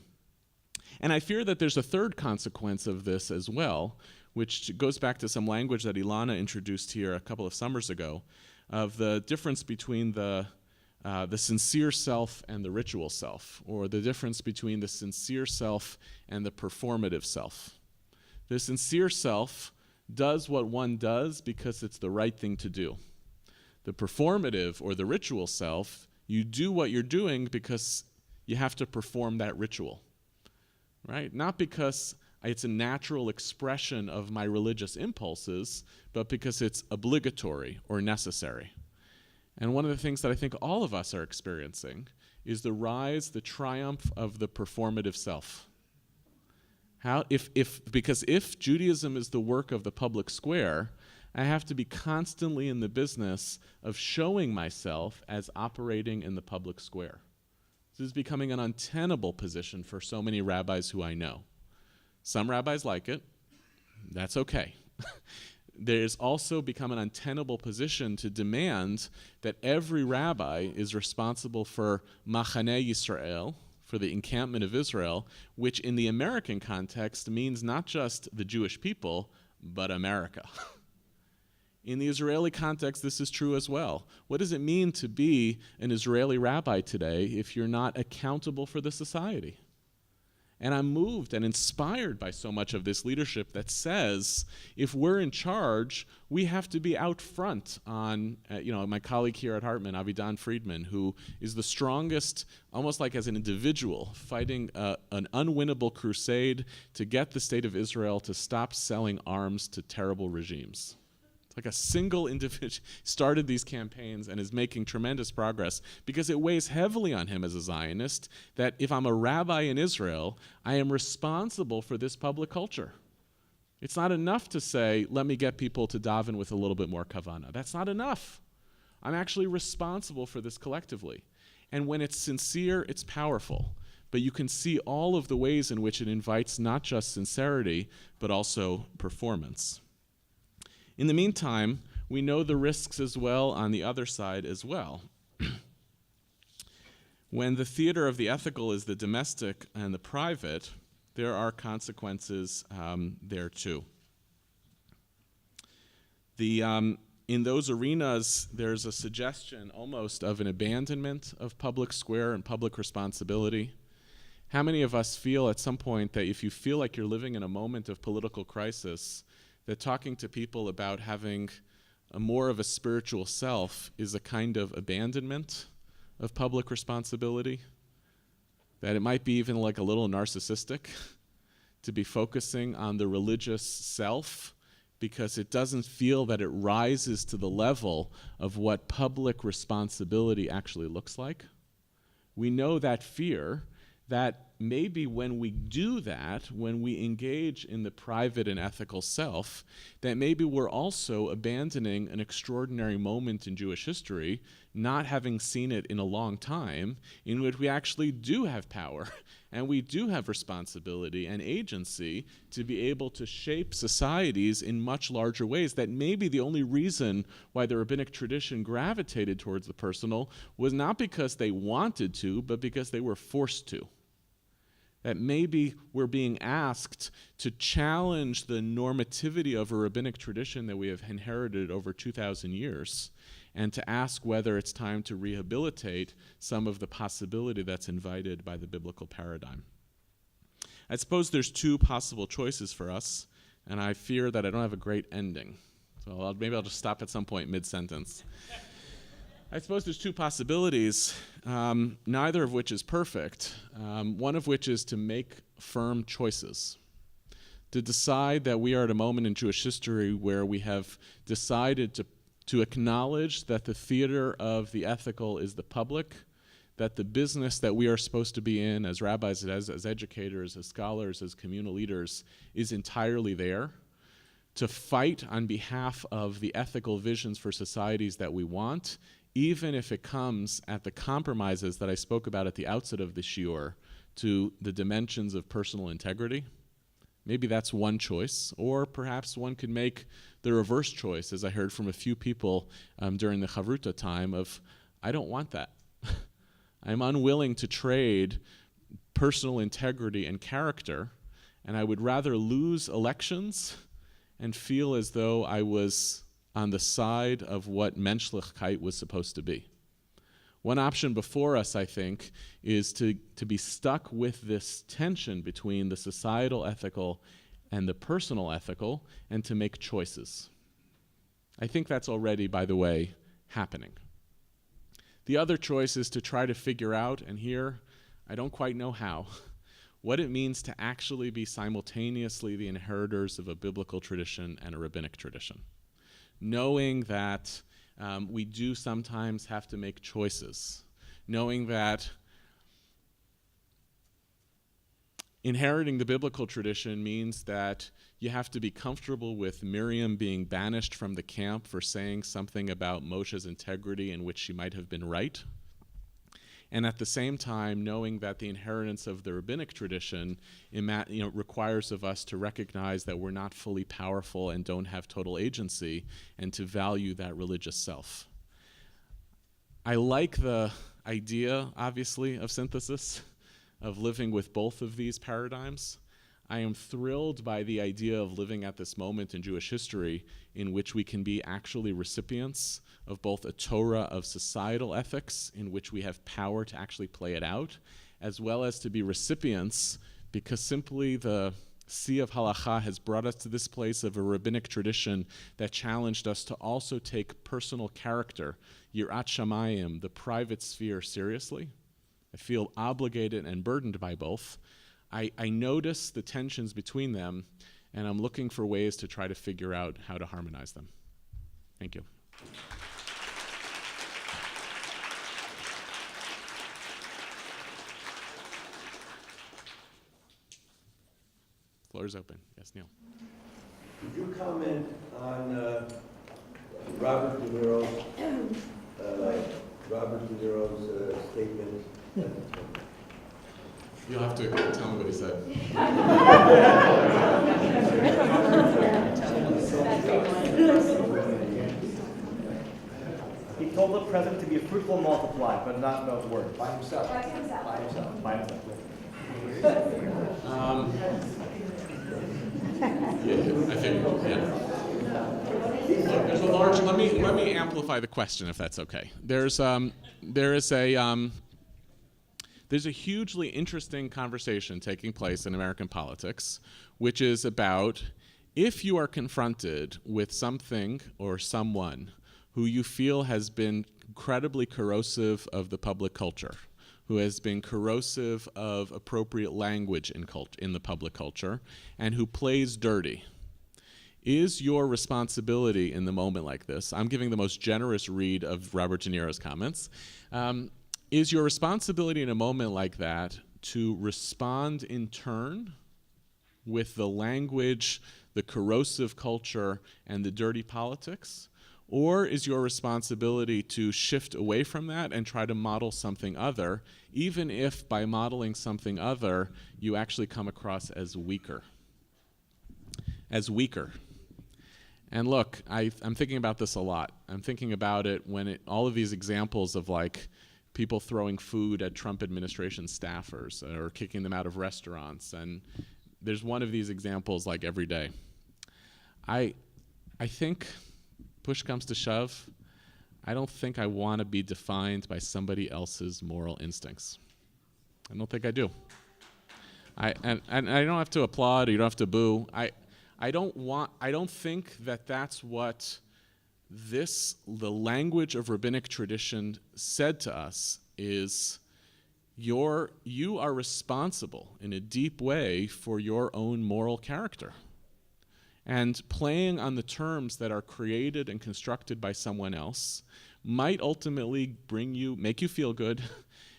And I fear that there's a third consequence of this as well, which goes back to some language that Ilana introduced here a couple of summers ago, of the difference between the sincere self and the ritual self, or the difference between the sincere self and the performative self. The sincere self does what one does because it's the right thing to do. The performative or the ritual self, you do what you're doing because you have to perform that ritual. Right? Not because it's a natural expression of my religious impulses, but because it's obligatory or necessary. And one of the things that I think all of us are experiencing is the rise, the triumph of the performative self. Because if Judaism is the work of the public square, I have to be constantly in the business of showing myself as operating in the public square. This is becoming an untenable position for so many rabbis who I know. Some rabbis like it. That's okay. There's also become an untenable position to demand that every rabbi is responsible for Machaneh Yisrael, for the encampment of Israel, which in the American context means not just the Jewish people, but America. In the Israeli context, this is true as well. What does it mean to be an Israeli rabbi today if you're not accountable for the society? And I'm moved and inspired by so much of this leadership that says, if we're in charge, we have to be out front on, my colleague here at Hartman, Avidan Friedman, who is the strongest, almost like as an individual, fighting an unwinnable crusade to get the state of Israel to stop selling arms to terrible regimes. Like a single individual started these campaigns and is making tremendous progress because it weighs heavily on him as a Zionist that if I'm a rabbi in Israel, I am responsible for this public culture. It's not enough to say, let me get people to daven with a little bit more kavanah. That's not enough. I'm actually responsible for this collectively. And when it's sincere, it's powerful. But you can see all of the ways in which it invites not just sincerity, but also performance. In the meantime, we know the risks as well on the other side as well. When the theater of the ethical is the domestic and the private, there are consequences there too. In those arenas, there's a suggestion almost of an abandonment of public square and public responsibility. How many of us feel at some point that if you feel like you're living in a moment of political crisis, that talking to people about having more of a spiritual self is a kind of abandonment of public responsibility? That it might be even like a little narcissistic to be focusing on the religious self because it doesn't feel that it rises to the level of what public responsibility actually looks like. We know that fear, that maybe when we do that, when we engage in the private and ethical self, that maybe we're also abandoning an extraordinary moment in Jewish history, not having seen it in a long time, in which we actually do have power and we do have responsibility and agency to be able to shape societies in much larger ways. That maybe the only reason why the rabbinic tradition gravitated towards the personal was not because they wanted to, but because they were forced to. That maybe we're being asked to challenge the normativity of a rabbinic tradition that we have inherited over 2,000 years, and to ask whether it's time to rehabilitate some of the possibility that's invited by the biblical paradigm. I suppose there's two possible choices for us, and I fear that I don't have a great ending. So maybe I'll just stop at some point mid-sentence. I suppose there's two possibilities, neither of which is perfect, one of which is to make firm choices, to decide that we are at a moment in Jewish history where we have decided to acknowledge that the theater of the ethical is the public, that the business that we are supposed to be in as rabbis, as educators, as scholars, as communal leaders, is entirely there, to fight on behalf of the ethical visions for societies that we want, even if it comes at the compromises that I spoke about at the outset of the shiur to the dimensions of personal integrity. Maybe that's one choice, or perhaps one could make the reverse choice, as I heard from a few people during the Chavruta time of, I don't want that. I'm unwilling to trade personal integrity and character, and I would rather lose elections and feel as though I was on the side of what Menschlichkeit was supposed to be. One option before us, I think, is to be stuck with this tension between the societal ethical and the personal ethical, and to make choices. I think that's already, by the way, happening. The other choice is to try to figure out, and here I don't quite know how, what it means to actually be simultaneously the inheritors of a biblical tradition and a rabbinic tradition. Knowing that we do sometimes have to make choices, knowing that inheriting the biblical tradition means that you have to be comfortable with Miriam being banished from the camp for saying something about Moshe's integrity in which she might have been right. And at the same time, knowing that the inheritance of the rabbinic tradition requires of us to recognize that we're not fully powerful and don't have total agency, and to value that religious self. I like the idea, obviously, of synthesis, of living with both of these paradigms. I am thrilled by the idea of living at this moment in Jewish history in which we can be actually recipients of both a Torah of societal ethics, in which we have power to actually play it out, as well as to be recipients because simply the sea of halakha has brought us to this place of a rabbinic tradition that challenged us to also take personal character, yirat shamayim, the private sphere, seriously. I feel obligated and burdened by both. I notice the tensions between them, and I'm looking for ways to try to figure out how to harmonize them. Thank you. Floor is open. Yes, Neil. Could you comment on Robert De Niro's Robert De Niro's statement. You'll have to tell me what he said. He told the president to be a fruitful multiply, but not those words. By himself. By himself. By himself. By himself. Yeah, I think, Look, there's a large. Let me amplify the question, if that's okay. There's a hugely interesting conversation taking place in American politics, which is about if you are confronted with something or someone who you feel has been incredibly corrosive of the public culture, who has been corrosive of appropriate language in the public culture, and who plays dirty. Is your responsibility in the moment like this, I'm giving the most generous read of Robert De Niro's comments, is your responsibility in a moment like that to respond in turn with the language, the corrosive culture, and the dirty politics? Or is your responsibility to shift away from that and try to model something other, even if by modeling something other, you actually come across as weaker? As weaker. And look, I'm thinking about this a lot. I'm thinking about it when all of these examples of like people throwing food at Trump administration staffers or kicking them out of restaurants. And there's one of these examples like every day. I think, push comes to shove, I don't think I want to be defined by somebody else's moral instincts. I don't think I do. And I don't have to applaud or you don't have to boo. I don't think that that's what the language of rabbinic tradition said to us is you are responsible in a deep way for your own moral character. And playing on the terms that are created and constructed by someone else might ultimately make you feel good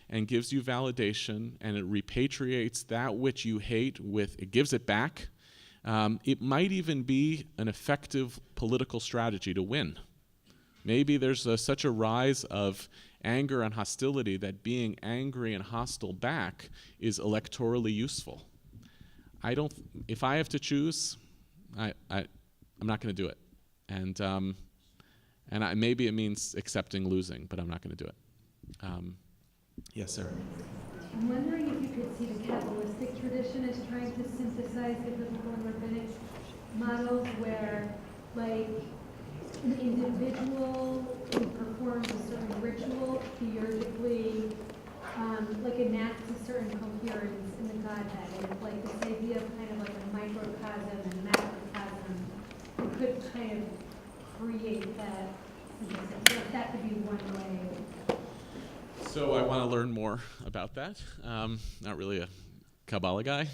and gives you validation, and it repatriates that which you hate it gives it back. It might even be an effective political strategy to win. Maybe there's such a rise of anger and hostility that being angry and hostile back is electorally useful. If I have to choose, I'm not going to do it. And maybe it means accepting losing, but I'm not going to do it. Yes, Sarah. I'm wondering if you could see the Kabbalistic tradition as trying to synthesize the biblical and rabbinic models where, like, an individual who performs a certain ritual theurgically, like, enacts a certain coherence in the Godhead. And it's like this idea of kind of like a microcosm and macrocosm that could kind of create that synthesis. So if that could be one way. So I want to learn more about that. Not really a Kabbalah guy.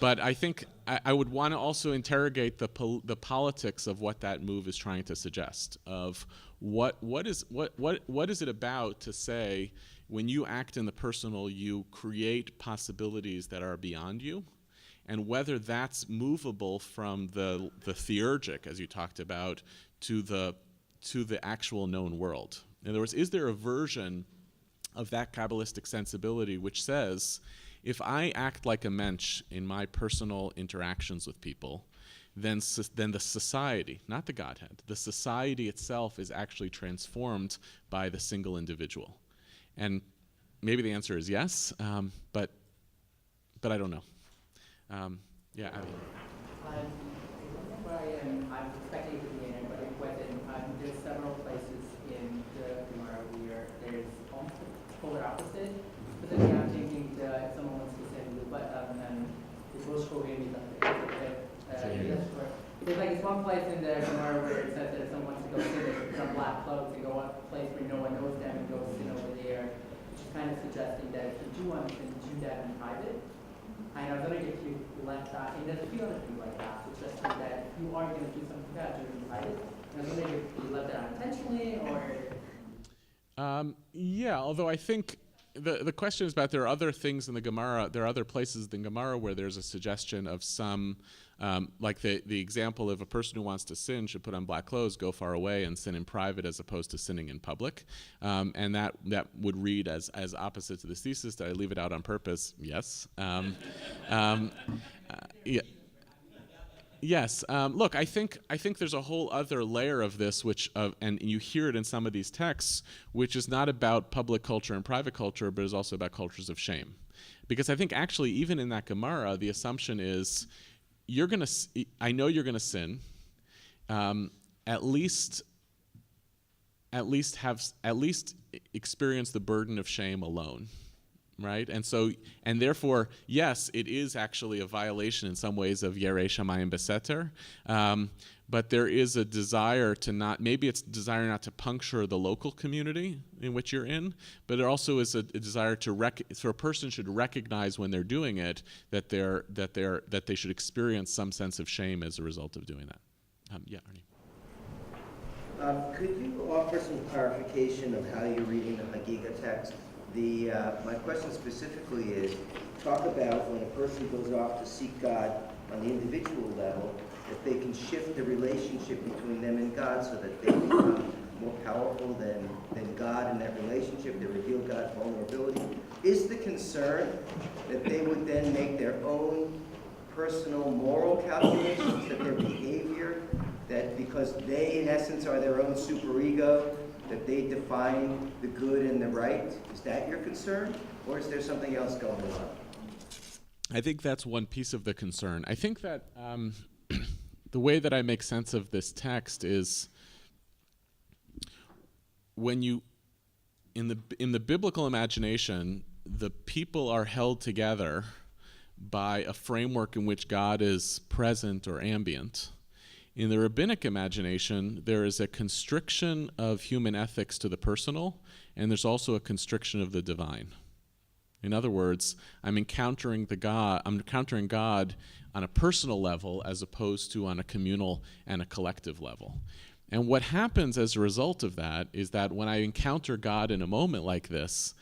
But I think I would want to also interrogate the politics of what that move is trying to suggest. Of what is it about to say when you act in the personal, you create possibilities that are beyond you, and whether that's movable from the theurgic, as you talked about, to the actual known world. In other words, is there a version of that Kabbalistic sensibility which says, if I act like a mensch in my personal interactions with people, then the society, not the Godhead, the society itself is actually transformed by the single individual? And maybe the answer is yes, but I don't know. Yeah, Abby. I'm expecting it to be in, but it wasn't. There's several places in the Gemara where there's almost the polar opposite. But then I'm thinking if someone wants to say, but it's Rosh Chorim, there's like it's one place in the Gemara where it says that if someone wants to go sin, they should put on black clothes and go a place where no one knows them and go sin over there, which is kind of suggesting that if the Jew wants to do that in private. And I was wondering if you left that, and there's a few other things like that, suggesting that if you are going to do something bad, do it in private. And I was wondering if you left that unintentionally, or... Yeah, although I think the question is about there are other things in the Gemara, there are other places in the Gemara where there's a suggestion of some, like the example of a person who wants to sin should put on black clothes, go far away, and sin in private as opposed to sinning in public. And that would read as opposite to this thesis. Did I leave it out on purpose? Yes. Yeah. Yes. Look, I think there's a whole other layer of this, and you hear it in some of these texts, which is not about public culture and private culture, but is also about cultures of shame. Because I think actually, even in that Gemara, the assumption is, I know you're gonna sin. At least experience the burden of shame alone. Right? And therefore, yes, it is actually a violation in some ways of Yerei Shamayim Beseter, but there is a desire maybe it's a desire not to puncture the local community in which you're in, but it also is a desire so a person should recognize when they're doing it that they should experience some sense of shame as a result of doing that. Yeah, Arnie. Could you offer some clarification of how you're reading the Hagiga text? My question specifically is, talk about when a person goes off to seek God on the individual level, that they can shift the relationship between them and God so that they become more powerful than God in that relationship, they reveal God's vulnerability. Is the concern that they would then make their own personal moral calculations, that their behavior, that because they in essence are their own superego, that they define the good and the right? Is that your concern? Or is there something else going on? I think that's one piece of the concern. I think that the way that I make sense of this text is when in the biblical imagination, the people are held together by a framework in which God is present or ambient. In the rabbinic imagination, there is a constriction of human ethics to the personal, and there's also a constriction of the divine. In other words, I'm encountering God on a personal level as opposed to on a communal and a collective level. And what happens as a result of that is that when I encounter God in a moment like this,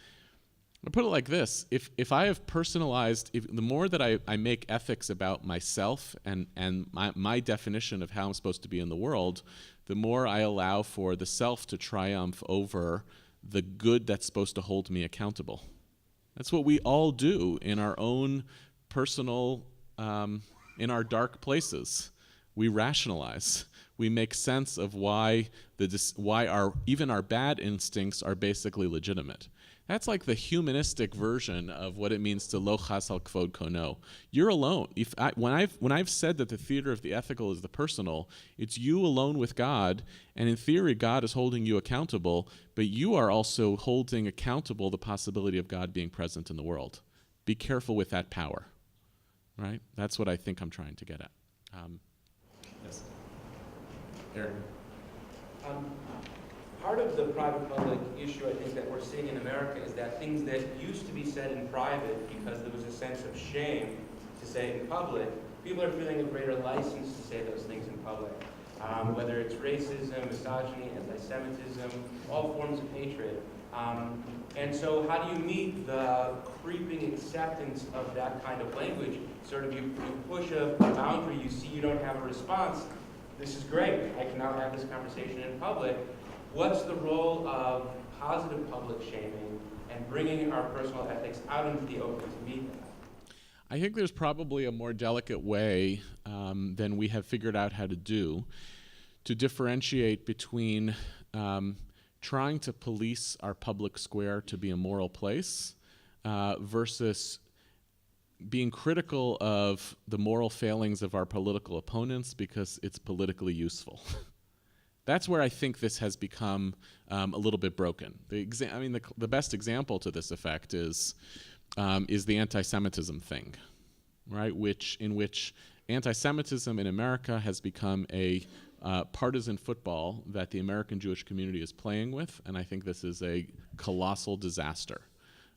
I put it like this: if I have personalized, the more that I make ethics about myself and my definition of how I'm supposed to be in the world, the more I allow for the self to triumph over the good that's supposed to hold me accountable. That's what we all do in our own personal, in our dark places. We rationalize. We make sense of why even our bad instincts are basically legitimate. That's like the humanistic version of what it means to lo chas al kvod kono. You're alone. When I've said that the theater of the ethical is the personal, it's you alone with God, and in theory, God is holding you accountable, but you are also holding accountable the possibility of God being present in the world. Be careful with that power, right? That's what I think I'm trying to get at. Yes. Eric. Part of the private-public issue, I think, that we're seeing in America is that things that used to be said in private because there was a sense of shame to say it in public, people are feeling a greater license to say those things in public. Whether it's racism, misogyny, anti-Semitism, all forms of hatred. And so how do you meet the creeping acceptance of that kind of language? Sort of you push a boundary, you see you don't have a response. This is great, I can now have this conversation in public. What's the role of positive public shaming and bringing our personal ethics out into the open to meet that? I think there's probably a more delicate way than we have figured out how to do to differentiate between trying to police our public square to be a moral place versus being critical of the moral failings of our political opponents because it's politically useful. That's where I think this has become a little bit broken. The best example to this effect is the anti-Semitism thing, right? In which anti-Semitism in America has become a partisan football that the American Jewish community is playing with, and I think this is a colossal disaster,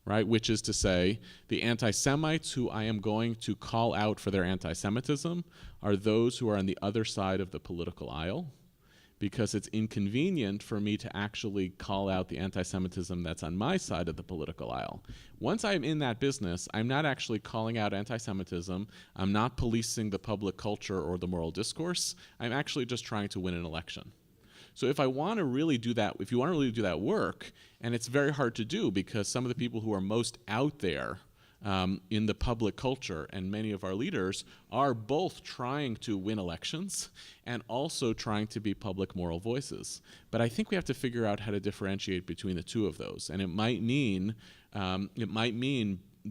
right? Which is to say, the anti-Semites who I am going to call out for their anti-Semitism are those who are on the other side of the political aisle, because it's inconvenient for me to actually call out the anti-Semitism that's on my side of the political aisle. Once I'm in that business, I'm not actually calling out anti-Semitism. I'm not policing the public culture or the moral discourse. I'm actually just trying to win an election. So if I want to really do that, if you want to really do that work, and it's very hard to do because some of the people who are most out there in the public culture and many of our leaders are both trying to win elections and also trying to be public moral voices. But I think we have to figure out how to differentiate between the two of those, and it might mean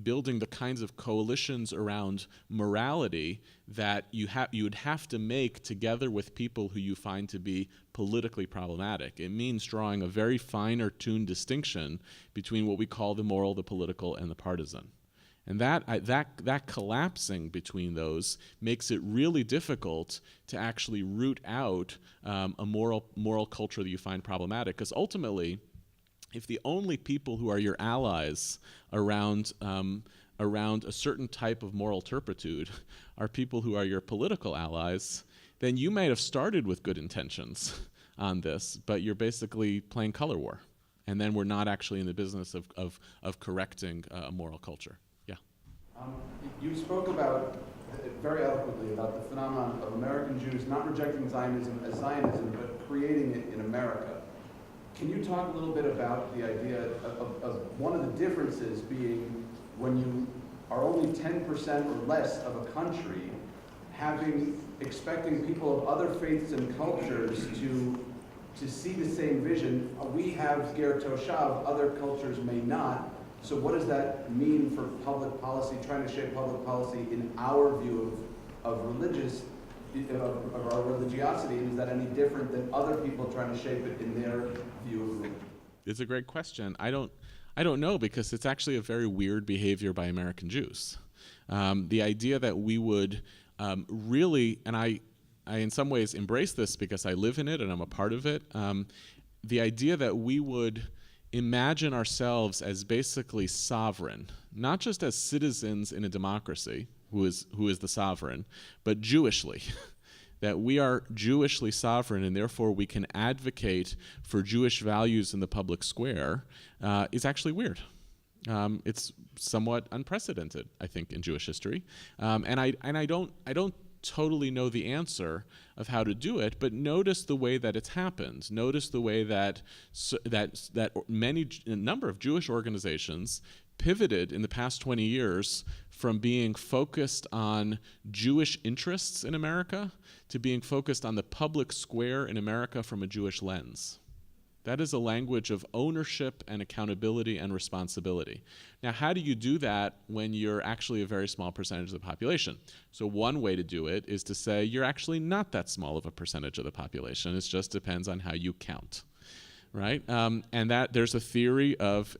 building the kinds of coalitions around morality that you would have to make together with people who you find to be politically problematic. It means drawing a very finer tuned distinction between what we call the moral, the political, and the partisan. And that collapsing between those makes it really difficult to actually root out a moral culture that you find problematic. Because ultimately, if the only people who are your allies around a certain type of moral turpitude are people who are your political allies, then you may have started with good intentions on this, but you're basically playing color war. And then we're not actually in the business of correcting a moral culture. You spoke about, very eloquently, about the phenomenon of American Jews not rejecting Zionism as Zionism, but creating it in America. Can you talk a little bit about the idea of one of the differences being when you are only 10% or less of a country, expecting people of other faiths and cultures to see the same vision? We have Ger Toshav, other cultures may not. So what does that mean for public policy, trying to shape public policy in our view of our religiosity? And is that any different than other people trying to shape it in their view of religion? It's a great question. I don't know, because it's actually a very weird behavior by American Jews. The idea that we would really, and I in some ways embrace this because I live in it and I'm a part of it, the idea that we would imagine ourselves as basically sovereign, not just as citizens in a democracy, who is the sovereign, but Jewishly. That we are Jewishly sovereign and therefore we can advocate for Jewish values in the public square is actually weird. It's somewhat unprecedented, I think, in Jewish history, and I don't totally know the answer of how to do it, but notice the way that it's happened. Notice the way that a number of Jewish organizations pivoted in the past 20 years from being focused on Jewish interests in America to being focused on the public square in America from a Jewish lens. That is a language of ownership and accountability and responsibility. Now, how do you do that when you're actually a very small percentage of the population? So one way to do it is to say you're actually not that small of a percentage of the population. It just depends on how you count, right? And that there's a theory of,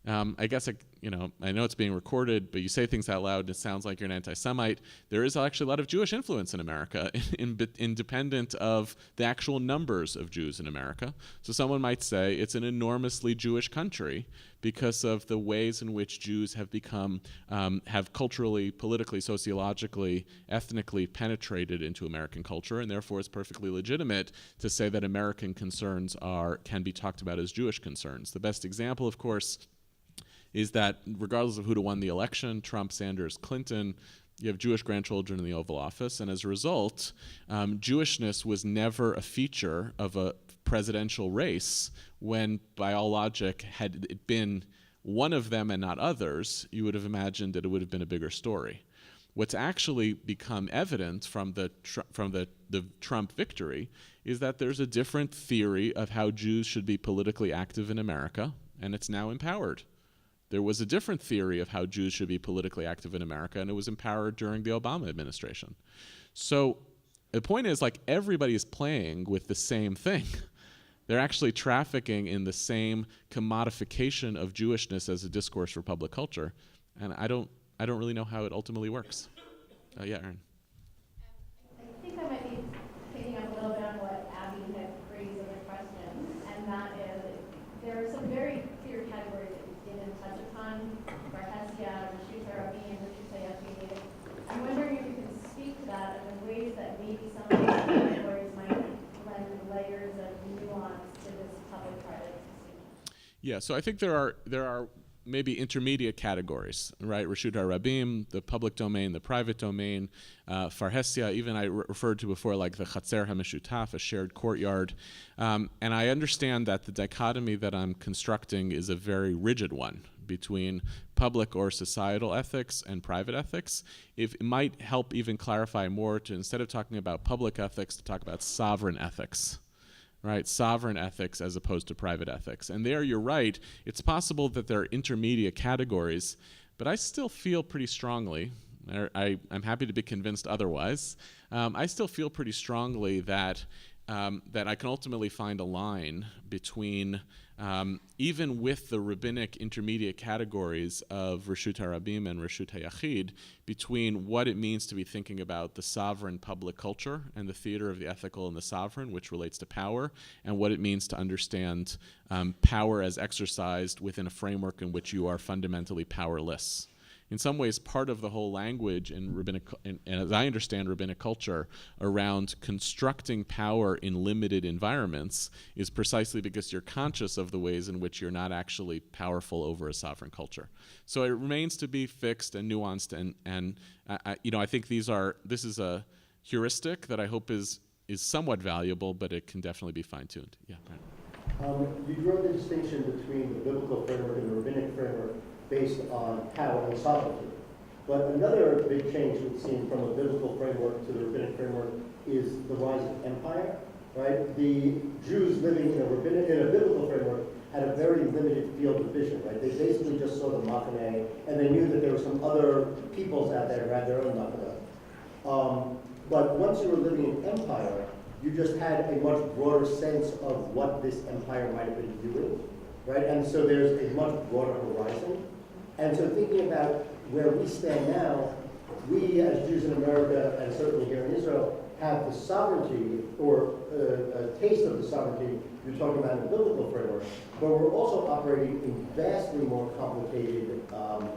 I know it's being recorded, but you say things out loud and it sounds like you're an anti-Semite. There is actually a lot of Jewish influence in America, independent of the actual numbers of Jews in America. So someone might say it's an enormously Jewish country because of the ways in which Jews have become, have culturally, politically, sociologically, ethnically penetrated into American culture, and therefore it's perfectly legitimate to say that American concerns can be talked about as Jewish concerns. The best example, of course, is that regardless of who won the election, Trump, Sanders, Clinton, you have Jewish grandchildren in the Oval Office, and as a result, Jewishness was never a feature of a presidential race when, by all logic, had it been one of them and not others, you would have imagined that it would have been a bigger story. What's actually become evident from the Trump victory is that there's a different theory of how Jews should be politically active in America, and it's now empowered. There was a different theory of how Jews should be politically active in America, and it was empowered during the Obama administration. So the point is, everybody is playing with the same thing. They're actually trafficking in the same commodification of Jewishness as a discourse for public culture, and I don't really know how it ultimately works. Yeah, Aaron. I think I might be picking up a little bit on what Abby had raised in the question, and that is there are some very clear categories that we didn't touch upon, Barhesia, Rishut Arabim, Rishut Yachid. I'm wondering if you can speak to that and the ways that maybe some of these categories might layers of nuance to this public-private distinction? Yeah, so I think there are maybe intermediate categories, right? Reshut HaRabim, the public domain, the private domain, Farhesia, even I referred to before, like the Chatzer HaMeshutaf, a shared courtyard. And I understand that the dichotomy that I'm constructing is a very rigid one between public or societal ethics and private ethics. If it might help even clarify more to, instead of talking about public ethics, to talk about sovereign ethics. Right, sovereign ethics as opposed to private ethics. And there you're right, it's possible that there are intermediate categories, but I still feel pretty strongly, I'm happy to be convinced otherwise, I still feel pretty strongly that that I can ultimately find a line between, even with the rabbinic intermediate categories of Reshut HaRabim and Reshut HaYachid, between what it means to be thinking about the sovereign public culture and the theater of the ethical and the sovereign, which relates to power, and what it means to understand power as exercised within a framework in which you are fundamentally powerless. In some ways, part of the whole language in rabbinic, and as I understand rabbinic culture, around constructing power in limited environments is precisely because you're conscious of the ways in which you're not actually powerful over a sovereign culture. So it remains to be fixed and nuanced, and I think this is a heuristic that I hope is somewhat valuable, but it can definitely be fine-tuned. Yeah. Right. You draw the distinction between the biblical framework and the rabbinic framework based on power and sovereignty. But another big change we've seen from a biblical framework to the rabbinic framework is the rise of empire, right? The Jews living in a biblical framework had a very limited field of vision, right? They basically just saw the machane, and they knew that there were some other peoples out there who had their own machane. But once you were living in empire, you just had a much broader sense of what this empire might have been doing, right? And so there's a much broader horizon. And so thinking about where we stand now, we as Jews in America, and certainly here in Israel, have the sovereignty, or a taste of the sovereignty you're talking about in the biblical framework, but we're also operating in vastly more complicated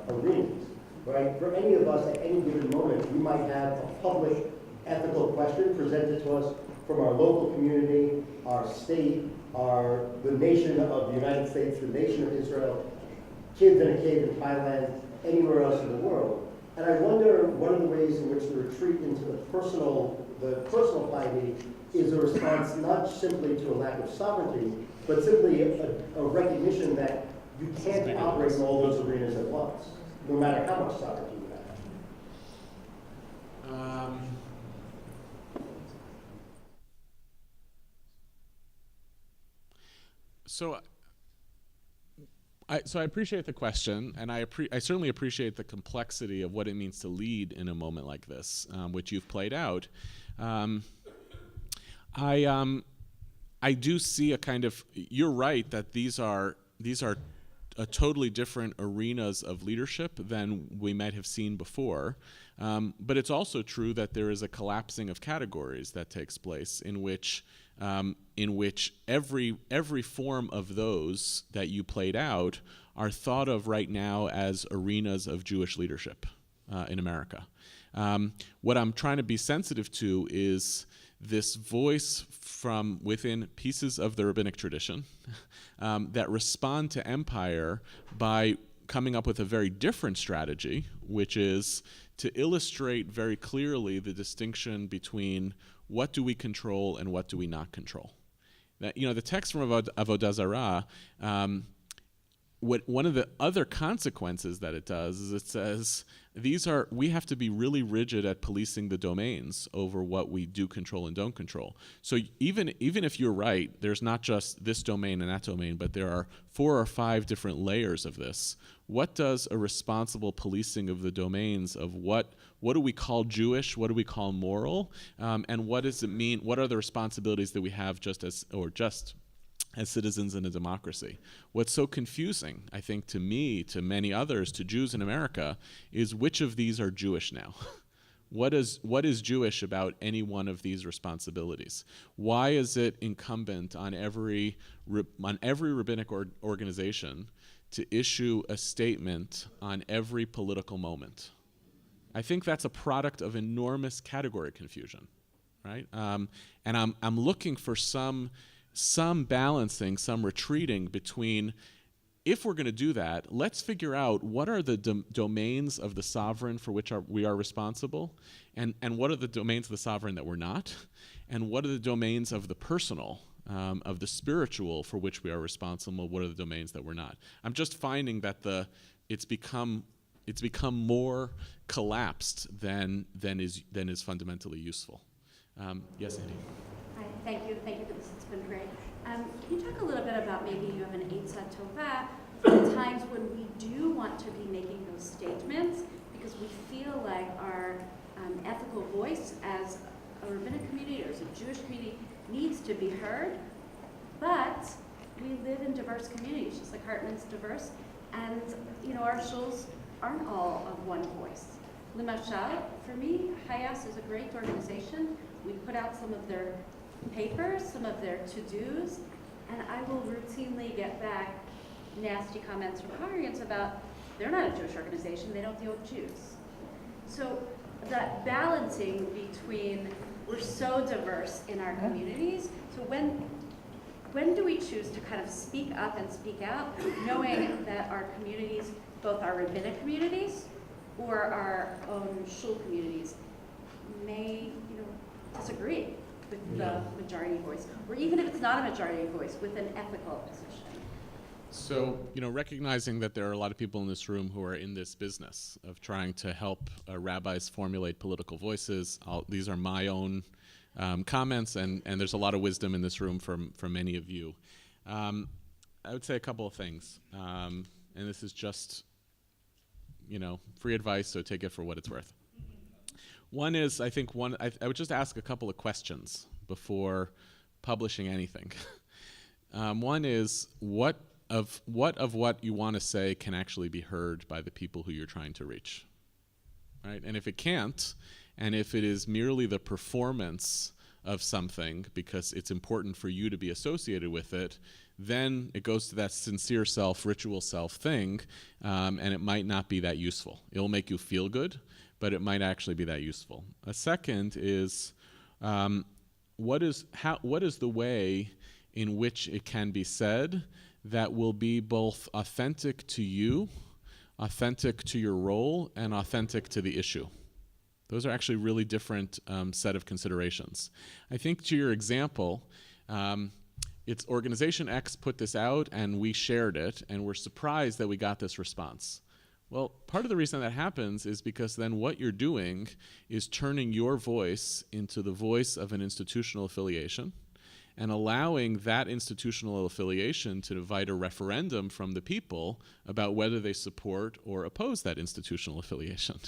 arenas, right? For any of us at any given moment, we might have a public ethical question presented to us from our local community, our state, the nation of the United States, the nation of Israel, kids in a cave in Thailand, anywhere else in the world. And I wonder, one of the ways in which the retreat into the personal piety is a response not simply to a lack of sovereignty, but simply a recognition that you can't operate in all those arenas at once, no matter how much sovereignty you have. So I appreciate the question, and I certainly appreciate the complexity of what it means to lead in a moment like this, which you've played out. I do see a kind of, you're right that these are totally different arenas of leadership than we might have seen before. But it's also true that there is a collapsing of categories that takes place in which every form of those that you played out are thought of right now as arenas of Jewish leadership in America. What I'm trying to be sensitive to is this voice from within pieces of the rabbinic tradition that respond to empire by coming up with a very different strategy, which is to illustrate very clearly the distinction between what do we control and what do we not control. That, the text from Avodah Zarah, one of the other consequences that it does is it says we have to be really rigid at policing the domains over what we do control and don't control. So even if you're right, there's not just this domain and that domain, but there are 4 or 5 different layers of this. What does a responsible policing of the domains of what do we call Jewish, what do we call moral, and what does it mean? What are the responsibilities that we have just as citizens in a democracy? What's so confusing, I think, to me, to many others, to Jews in America, is which of these are Jewish now? What is Jewish about any one of these responsibilities? Why is it incumbent on every rabbinic organization to issue a statement on every political moment? I think that's a product of enormous category confusion. right? And I'm looking for some balancing, some retreating between, if we're going to do that, let's figure out what are the domains of the sovereign for which we are responsible, and what are the domains of the sovereign that we're not, and what are the domains of the personal, of the spiritual for which we are responsible, what are the domains that we're not. I'm just finding that it's become more collapsed than is fundamentally useful. Yes, Andy. Hi, thank you for this, it's been great. Can you talk a little bit about maybe you have an Eitzah Tovah for the times when we do want to be making those statements because we feel like our ethical voice as a rabbinic community or as a Jewish community needs to be heard, but we live in diverse communities, just like Hartman's diverse, and our shuls aren't all of one voice. Lemashal, for me, Hayas is a great organization. We put out some of their papers, some of their to-dos, and I will routinely get back nasty comments from congregants about they're not a Jewish organization, they don't deal with Jews. So that balancing between we're so diverse in our communities, so when do we choose to kind of speak up and speak out, knowing that our communities, both our rabbinic communities or our own shul communities, may disagree with the majority voice, or even if it's not a majority voice, with an ethical position? So, recognizing that there are a lot of people in this room who are in this business of trying to help rabbis formulate political voices, these are my own comments, and there's a lot of wisdom in this room from many of you. I would say a couple of things, and this is just, free advice, so take it for what it's worth. One is, I would just ask a couple of questions before publishing anything. One is, what of what you want to say can actually be heard by the people who you're trying to reach, right? And if it can't, and if it is merely the performance of something because it's important for you to be associated with it, then it goes to that sincere self, ritual self thing, and it might not be that useful. It'll make you feel good, but it might actually be that useful. A second is, what is the way in which it can be said that will be both authentic to you, authentic to your role, and authentic to the issue? Those are actually really different set of considerations. I think to your example, it's organization X put this out and we shared it and we're surprised that we got this response. Well, part of the reason that happens is because then what you're doing is turning your voice into the voice of an institutional affiliation and allowing that institutional affiliation to invite a referendum from the people about whether they support or oppose that institutional affiliation.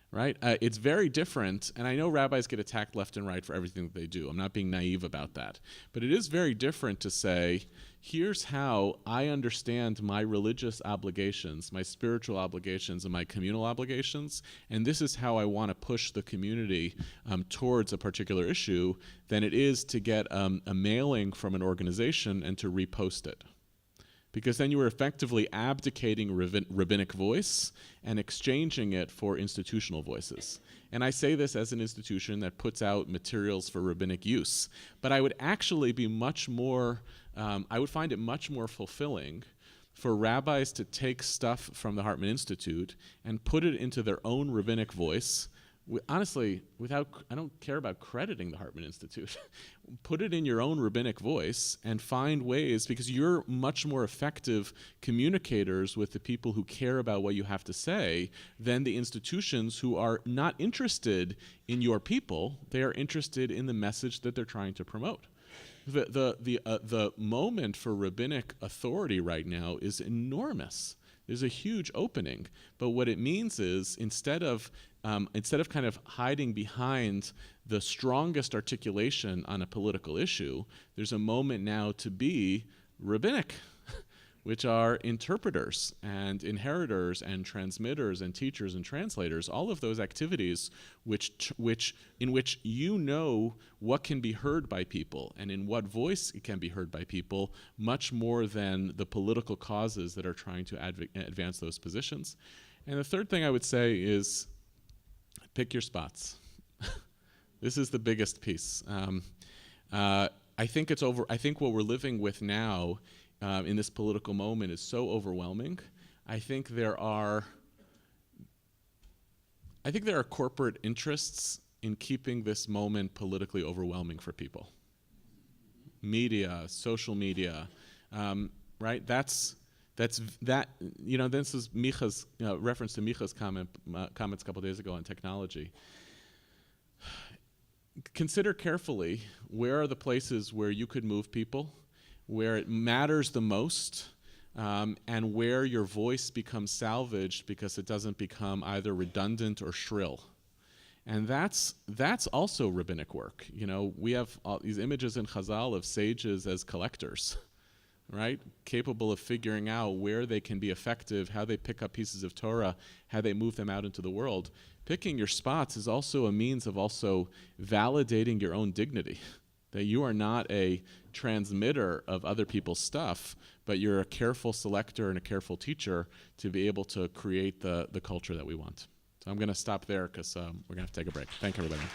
Right? It's very different, and I know rabbis get attacked left and right for everything that they do. I'm not being naive about that. But it is very different to say, here's how I understand my religious obligations, my spiritual obligations, and my communal obligations, and this is how I want to push the community towards a particular issue, than it is to get a mailing from an organization and to repost it. Because then you are effectively abdicating rabbinic voice and exchanging it for institutional voices. And I say this as an institution that puts out materials for rabbinic use. But I would actually be much more, I would find it much more fulfilling for rabbis to take stuff from the Hartman Institute and put it into their own rabbinic voice. Honestly, I don't care about crediting the Hartman Institute. Put it in your own rabbinic voice and find ways, because you're much more effective communicators with the people who care about what you have to say than the institutions who are not interested in your people. They are interested in the message that they're trying to promote. The moment for rabbinic authority right now is enormous. There's a huge opening, but what it means is instead of kind of hiding behind the strongest articulation on a political issue, there's a moment now to be rabbinic, which are interpreters and inheritors and transmitters and teachers and translators, all of those activities in which you know what can be heard by people and in what voice it can be heard by people, much more than the political causes that are trying to advance those positions. And the third thing I would say is pick your spots. This is the biggest piece. I think it's over. I think what we're living with now in this political moment is so overwhelming. I think there are corporate interests in keeping this moment politically overwhelming for people. Media, social media, right? That's that. You know, this is Micha's reference to Micha's comments a couple days ago on technology. Consider carefully where are the places where you could move people, where it matters the most, and where your voice becomes salvaged because it doesn't become either redundant or shrill. And that's also rabbinic work. You know, we have all these images in Chazal of sages as collectors, right? Capable of figuring out where they can be effective, how they pick up pieces of Torah, how they move them out into the world. Picking your spots is also a means of also validating your own dignity, that you are not a transmitter of other people's stuff, but you're a careful selector and a careful teacher to be able to create the culture that we want. So I'm going to stop there because we're going to have to take a break. Thank you, everybody.